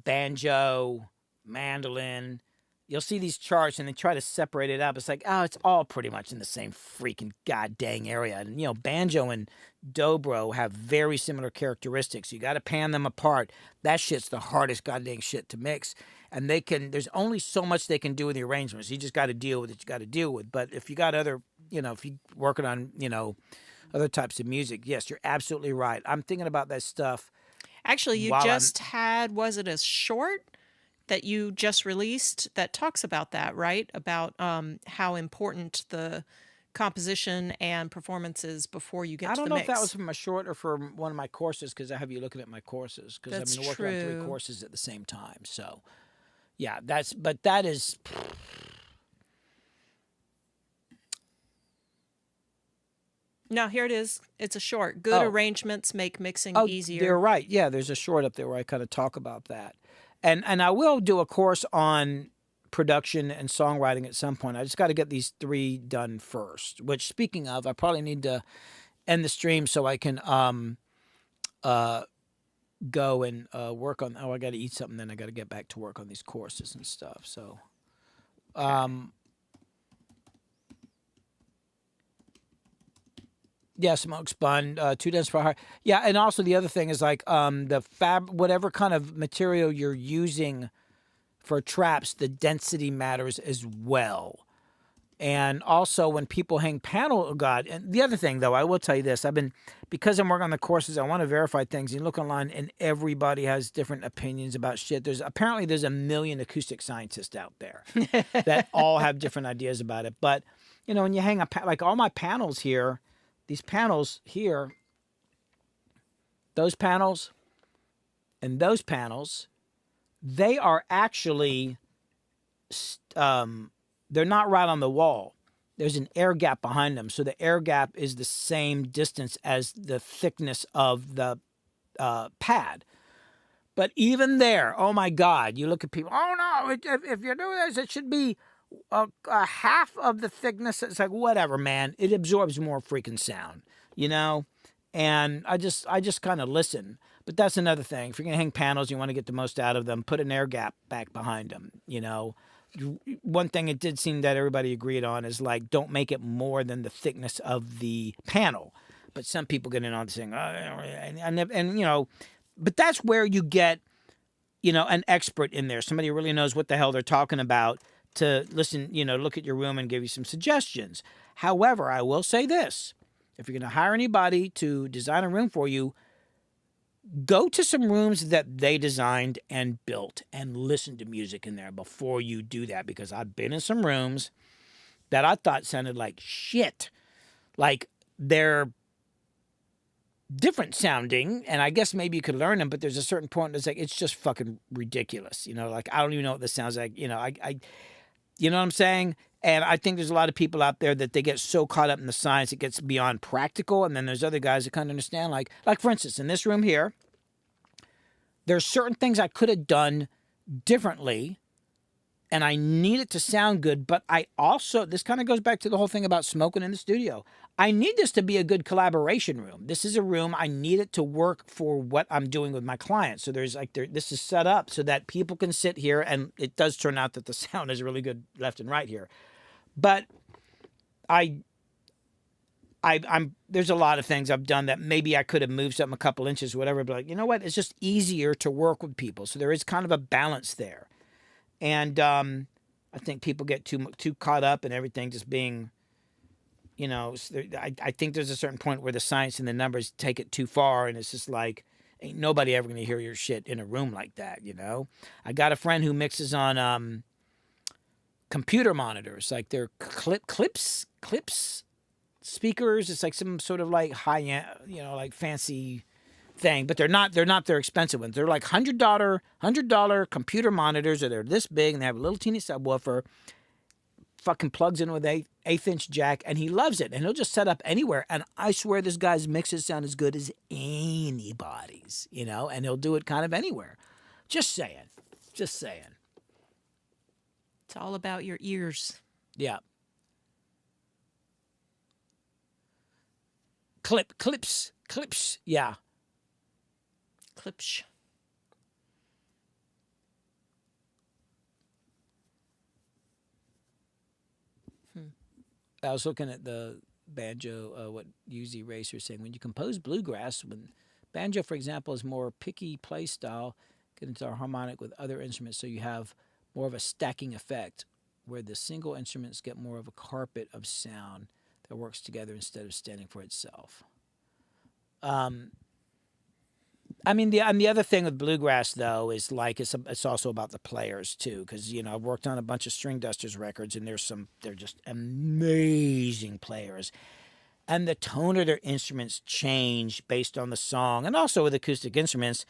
banjo, mandolin, you'll see these charts and they try to separate it up. It's like, oh, it's all pretty much in the same freaking god dang area. And, banjo and dobro have very similar characteristics. You got to pan them apart. That shit's the hardest god dang shit to mix. And there's only so much they can do with the arrangements. You just got to deal with what you got to deal with. But if you got other, if you're working on, other types of music, yes, you're absolutely right. I'm thinking about that stuff. Actually, you just had, was it a short that you just released that talks about that, right? About how important the composition and performance is before you get I to don't the know mix. if that was from a short or from one of my courses, because I have you looking at my courses, because I've been working on 3 courses at the same time. So, yeah, that is. No, here it is. It's a short. Good arrangements make mixing easier. You're right. Yeah, there's a short up there where I kind of talk about that. And I will do a course on production and songwriting at some point. I just got to get these 3 done first, which, speaking of, I probably need to end the stream so I can go and work on, I got to eat something, then I got to get back to work on these courses and stuff. So, yeah, smokes bun, 2 dense per heart. Yeah, and also the other thing is like whatever kind of material you're using for traps, the density matters as well. And also when people hang panel, and the other thing though, I will tell you this, because I'm working on the courses, I want to verify things. You look online and everybody has different opinions about shit. There's a million acoustic scientists out there that all have different ideas about it. But, when you hang like all my panels here, these panels here, those panels and those panels, they are actually, they're not right on the wall. There's an air gap behind them. So the air gap is the same distance as the thickness of the pad. But even there, oh my God, you look at people, oh no, if you do this, it should be a half of the thickness. It's like, whatever, man. It absorbs more freaking sound, And I just kind of listen. But that's another thing. If you're going to hang panels, you want to get the most out of them, put an air gap back behind them, One thing it did seem that everybody agreed on is like, don't make it more than the thickness of the panel. But some people get in on saying, but that's where you get, an expert in there. Somebody who really knows what the hell they're talking about to listen, look at your room and give you some suggestions. However, I will say this. If you're going to hire anybody to design a room for you, go to some rooms that they designed and built and listen to music in there before you do that, because I've been in some rooms that I thought sounded like shit. Like they're different sounding, and I guess maybe you could learn them, but there's a certain point that's like, it's just fucking ridiculous. Like, I don't even know what this sounds like. You know what I'm saying? And I think there's a lot of people out there that they get so caught up in the science, it gets beyond practical. And then there's other guys that kind of understand, like for instance, in this room here, there's certain things I could have done differently, and I need it to sound good. But I also, this kind of goes back to the whole thing about smoking in the studio. I need this to be a good collaboration room. This is a room I need it to work for what I'm doing with my clients. So this is set up so that people can sit here, and it does turn out that the sound is really good left and right here. But I'm there's a lot of things I've done that maybe I could have moved something a couple inches or whatever, but you know what? It's just easier to work with people. So there is kind of a balance there. And I think people get too caught up in everything just being, I think there's a certain point where the science and the numbers take it too far, and it's just like, ain't nobody ever going to hear your shit in a room like that, I got a friend who mixes on computer monitors, like they're clips speakers. It's like some sort of like high end, like fancy thing, but they're not their expensive ones. They're like $100 computer monitors, or they're this big and they have a little teeny subwoofer, fucking plugs in with an 1/8 inch jack, and he loves it. And he'll just set up anywhere. And I swear this guy's mixes sound as good as anybody's, and he'll do it kind of anywhere. Just saying. It's all about your ears. Yeah. Clips. Yeah. Clips. I was looking at the banjo, what UZ Racer is saying. When you compose bluegrass, when banjo, for example, is more picky play style, get into our harmonic with other instruments, so you have more of a stacking effect, where the single instruments get more of a carpet of sound that works together instead of standing for itself. I mean, the other thing with bluegrass though is like it's also about the players too, because you know I've worked on a bunch of String Dusters records, and they're just amazing players, and the tone of their instruments change based on the song, and also with acoustic instruments,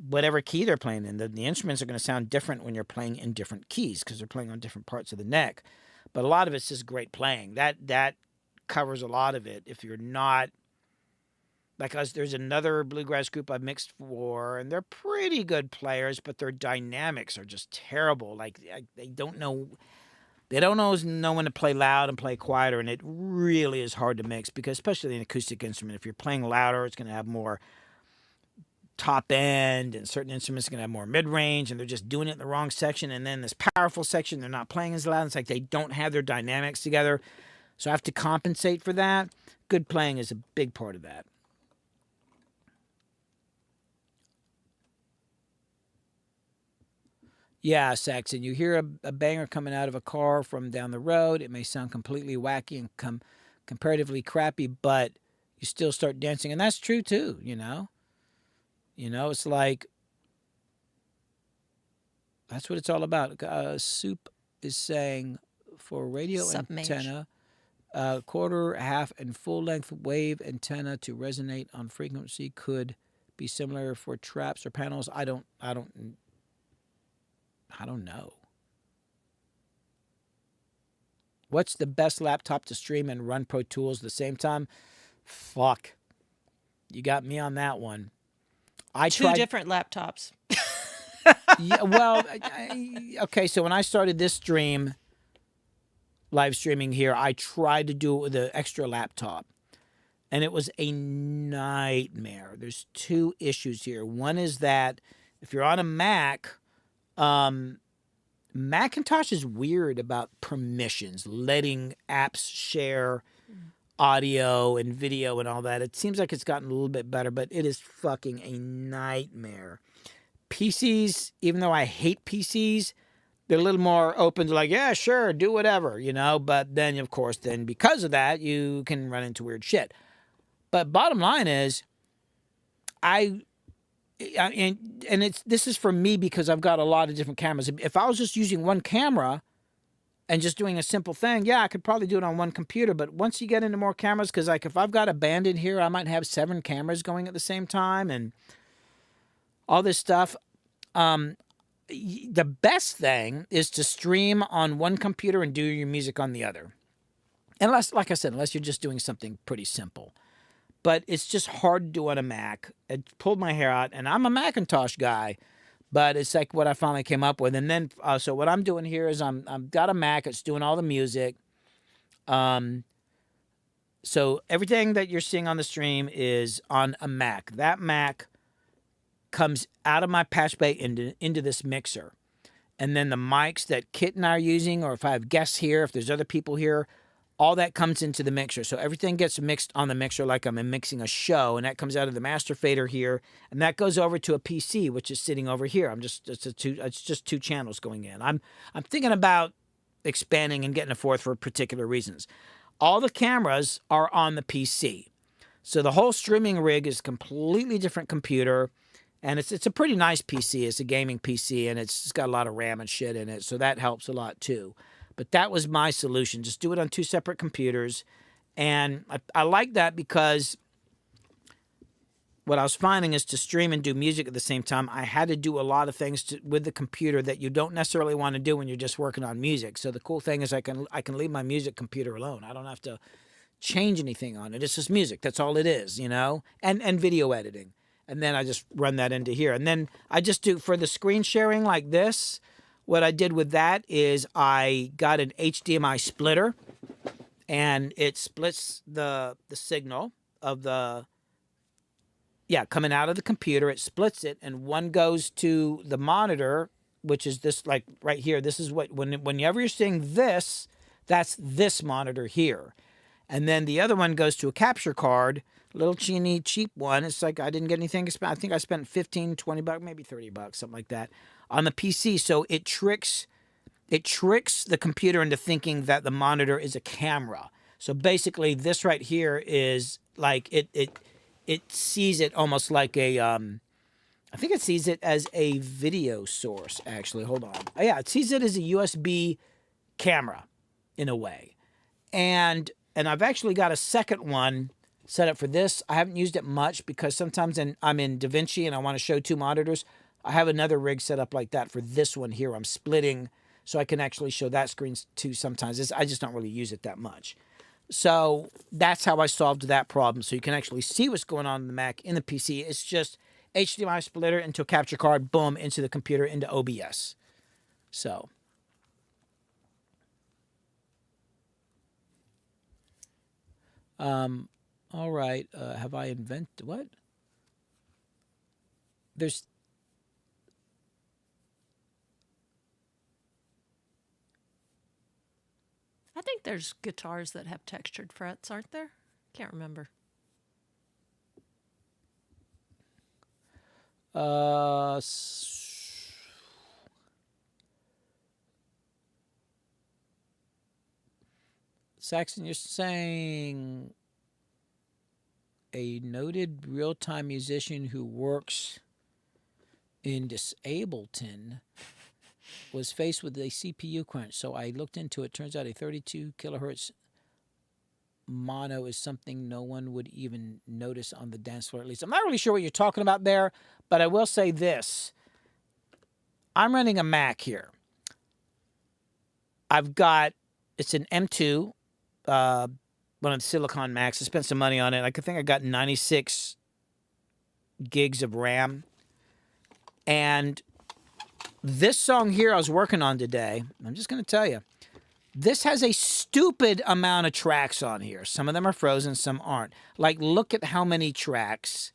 whatever key they're playing in, the instruments are going to sound different when you're playing in different keys because they're playing on different parts of the neck. But a lot of it's just great playing. That covers a lot of it. If you're not like us, there's another bluegrass group I've mixed for, and they're pretty good players, but their dynamics are just terrible. Like they don't know, they don't always know when to play loud and play quieter, and it really is hard to mix because, especially an acoustic instrument, if you're playing louder, it's going to have more top end, and certain instruments are going to have more mid range, and they're just doing it in the wrong section. And then this powerful section, they're not playing as loud. It's like they don't have their dynamics together, so I have to compensate for that. Good playing is a big part of that. Yeah, Saxon, you hear a banger coming out of a car from down the road. It may sound completely wacky and comparatively crappy, but you still start dancing. And that's true, too, you know? You know, it's like, that's what it's all about. Soup is saying for radio antenna, quarter, half, and full-length wave antenna to resonate on frequency could be similar for traps or panels. I don't know. What's the best laptop to stream and run Pro Tools at the same time? Fuck. You got me on that one. Two different laptops. Yeah, well, okay, so when I started this stream, live streaming here, I tried to do it with an extra laptop, and it was a nightmare. There's two issues here. One is that if you're on a Mac, Macintosh is weird about permissions, letting apps share audio and video and all that. It seems like it's gotten a little bit better, but it is fucking a nightmare. PCs, even though I hate PCs, they're a little more open to like, yeah, sure, do whatever, you know, but then, of course, then because of that, you can run into weird shit. But bottom line is, and this is for me because I've got a lot of different cameras. If I was just using one camera and just doing a simple thing, yeah, I could probably do it on one computer. But once you get into more cameras, because like if I've got a band in here, I might have 7 cameras going at the same time and all this stuff. The best thing is to stream on one computer and do your music on the other. Unless, like I said, unless you're just doing something pretty simple. But it's just hard to do on a Mac. It pulled my hair out, and I'm a Macintosh guy, but it's like what I finally came up with. And then, so what I'm doing here is I've got a Mac. It's doing all the music. So everything that you're seeing on the stream is on a Mac. That Mac comes out of my patch bay into this mixer. And then the mics that Kit and I are using, or if I have guests here, if there's other people here, all that comes into the mixer. So everything gets mixed on the mixer like I'm mixing a show, and that comes out of the master fader here, and that goes over to a PC, which is sitting over here. It's just 2 channels going in. I'm thinking about expanding and getting a fourth for particular reasons. All the cameras are on the PC. So the whole streaming rig is a completely different computer, and it's a pretty nice PC. It's a gaming PC, and it's got a lot of RAM and shit in it, so that helps a lot too. But that was my solution. Just do it on 2 separate computers. And I like that because what I was finding is to stream and do music at the same time, I had to do a lot of things with the computer that you don't necessarily want to do when you're just working on music. So the cool thing is I can leave my music computer alone. I don't have to change anything on it. It's just music. That's all it is, you know, and video editing. And then I just run that into here. And then I just do, for the screen sharing like this, what I did with that is I got an HDMI splitter, and it splits the signal of coming out of the computer. It splits it, and one goes to the monitor, which is this, like right here. This is what, whenever you're seeing this, That's this monitor here. And then the other one goes to a capture card, little teeny cheap one. It's like I didn't get anything. I think I spent 15, 20 bucks, maybe 30 bucks, something like that on the PC. So it tricks the computer into thinking that the monitor is a camera. So basically this right here is like it sees it almost like a I think it sees it as a video source actually. Hold on. Oh, yeah, it sees it as a USB camera in a way. And I've actually got a second one set up for this. I haven't used it much because sometimes I'm in DaVinci and I want to show two monitors. I have another rig set up like that for this one here. I'm splitting so I can actually show that screen too sometimes. I just don't really use it that much. So that's how I solved that problem. So you can actually see what's going on in the Mac in the PC. It's just HDMI splitter into a capture card, boom, into the computer, into OBS. So... all right. Have I invented what? There's I think there's guitars that have textured frets, aren't there? Can't remember. Saxon, you're saying a noted real-time musician who works in Disableton was faced with a CPU crunch. So I looked into it. Turns out a 32 kilohertz mono is something no one would even notice on the dance floor, at least. I'm not really sure what you're talking about there, but I will say this. I'm running a Mac here. I've got, it's an M2, one of the Silicon Macs. I spent some money on it. I think I got 96 gigs of RAM. And this song here I was working on today, I'm just going to tell you, this has a stupid amount of tracks on here. Some of them are frozen, some aren't. Like, look at how many tracks.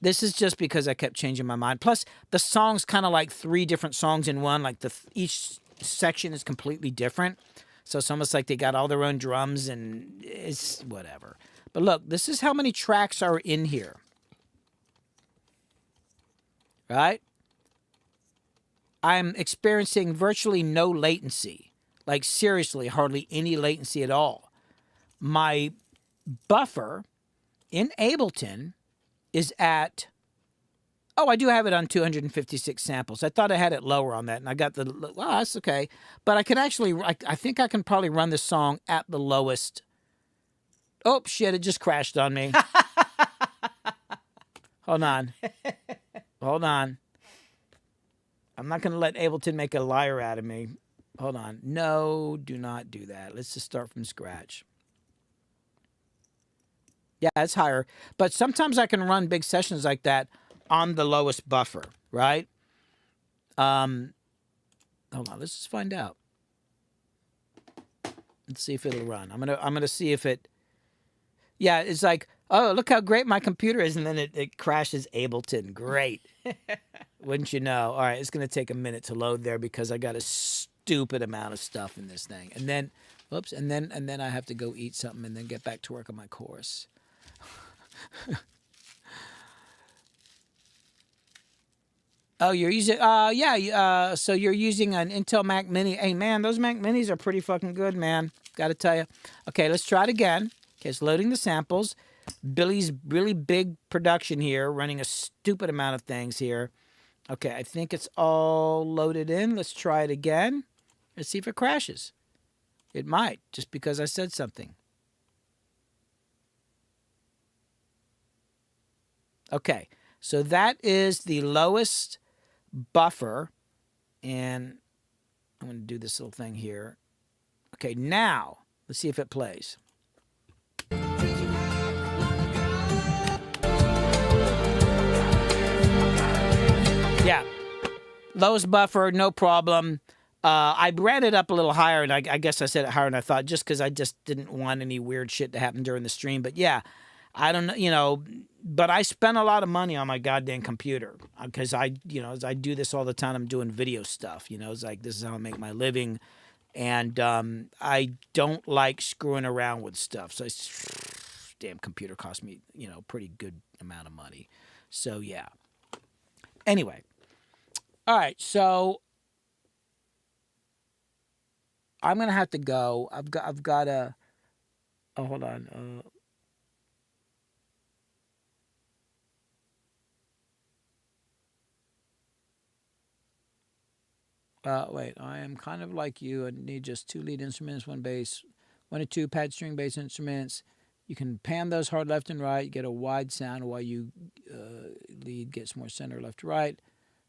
This is just because I kept changing my mind. Plus, the song's kind of like 3 different songs in one. Like, each section is completely different. So it's almost like they got all their own drums and it's whatever. But look, this is how many tracks are in here. Right? I'm experiencing virtually no latency. Like, seriously, hardly any latency at all. My buffer in Ableton is at... Oh, I do have it on 256 samples. I thought I had it lower on that, and I got the... Well, that's okay. But I can actually... I think I can probably run this song at the lowest... Oh, shit, it just crashed on me. Hold on. Hold on. I'm not going to let Ableton make a liar out of me. Hold on. No, do not do that. Let's just start from scratch. Yeah, it's higher. But sometimes I can run big sessions like that on the lowest buffer, right? Hold on, let's just find out. Let's see if it'll run. I'm gonna see if it... Yeah, it's like, oh, look how great my computer is, and then it crashes Ableton. Great. Wouldn't you know? All right, it's going to take a minute to load there because I got a stupid amount of stuff in this thing. And then, whoops, and then I have to go eat something and then get back to work on my course. Oh, you're using, so you're using an Intel Mac Mini. Hey, man, those Mac Minis are pretty fucking good, man. Got to tell you. Okay, let's try it again. Okay, it's loading the samples. Billy's really big production here, running a stupid amount of things here. Okay, I think it's all loaded in. Let's try it again. Let's see if it crashes. It might, just because I said something. Okay, so that is the lowest buffer. And I'm going to do this little thing here. Okay, now, let's see if it plays. Yeah, lowest buffer, no problem. I ran it up a little higher, and I guess I said it higher than I thought, just because I just didn't want any weird shit to happen during the stream. But yeah, I don't know, but I spent a lot of money on my goddamn computer because as I do this all the time. I'm doing video stuff, it's like this is how I make my living. And I don't like screwing around with stuff. So damn computer cost me, a pretty good amount of money. So yeah. Anyway. All right, so I'm gonna have to go. I've got a. Oh, hold on. Wait, I am kind of like you. I need just 2 lead instruments, 1 bass, 1 or 2 pad string bass instruments. You can pan those hard left and right, get a wide sound while you lead gets more center left to right,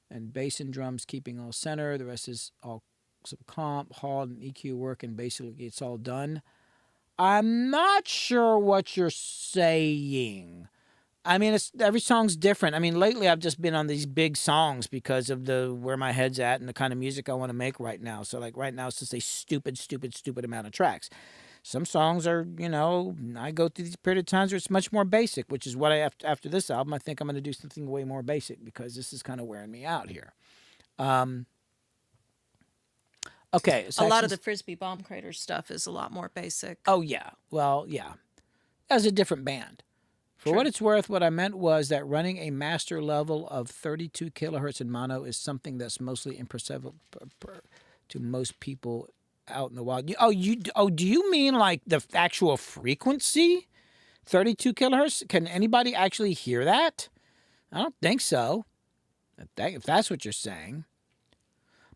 and bass and drums keeping all center. The rest is all some comp, hall, and EQ work, and basically it's all done. I'm not sure what you're saying. I mean, every song's different. I mean, lately I've just been on these big songs because of where my head's at and the kind of music I want to make right now. So, like right now, it's just a stupid amount of tracks. Some songs are, I go through these period of times where it's much more basic, which is what after this album, I think I'm going to do something way more basic because this is kind of wearing me out here. Okay. A lot of the Frisbee Bomb Crater stuff is a lot more basic. Oh, yeah. Well, yeah. As a different band. For what it's worth, what I meant was that running a master level of 32 kilohertz in mono is something that's mostly imperceptible to most people out in the wild. Do you mean like the actual frequency? 32 kilohertz? Can anybody actually hear that? I don't think so. If that's what you're saying.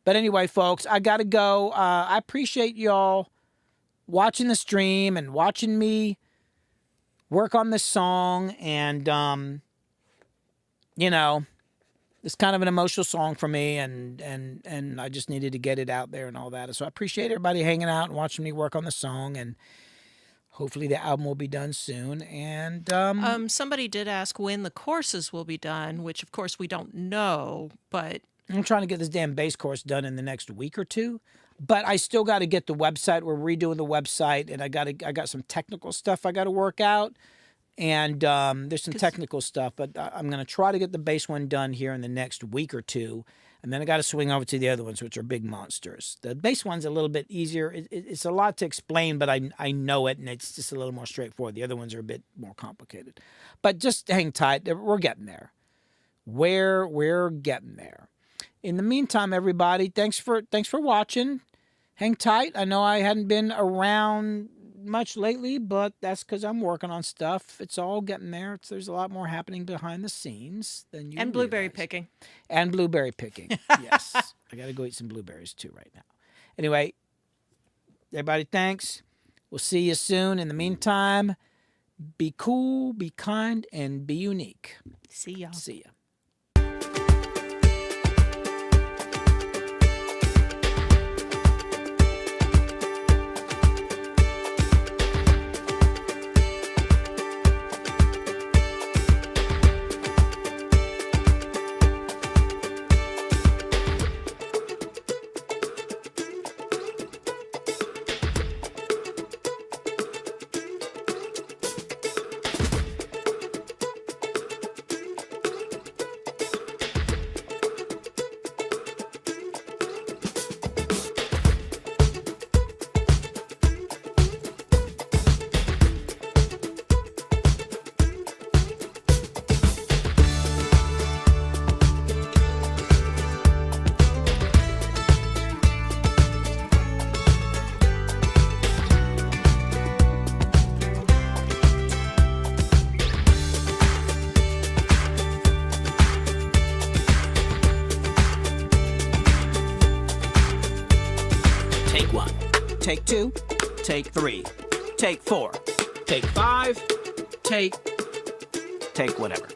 But anyway, folks, I got to go. I appreciate y'all watching the stream and watching me work on this song, and it's kind of an emotional song for me, and I just needed to get it out there and all that. So I appreciate everybody hanging out and watching me work on the song, and hopefully the album will be done soon. And somebody did ask when the courses will be done, which of course we don't know, but I'm trying to get this damn bass course done in the next week or 2. But I still got to get the website. We're redoing the website, and I got some technical stuff I got to work out, and there's some technical stuff. But I'm going to try to get the bass one done here in the next week or 2, and then I got to swing over to the other ones, which are big monsters. The bass one's a little bit easier. It's a lot to explain, but I know it, and it's just a little more straightforward. The other ones are a bit more complicated. But just hang tight. We're getting there. We're getting there. In the meantime, everybody, thanks for watching. Hang tight. I know I hadn't been around much lately, but that's because I'm working on stuff. It's all getting there. There's a lot more happening behind the scenes than you and blueberry realize. picking. And blueberry picking. Yes. I got to go eat some blueberries too right now. Anyway, everybody, thanks. We'll see you soon. In the meantime, be cool, be kind, and be unique. See y'all. See ya. Take 1, take 2, take 3, take 4, take 5, take whatever.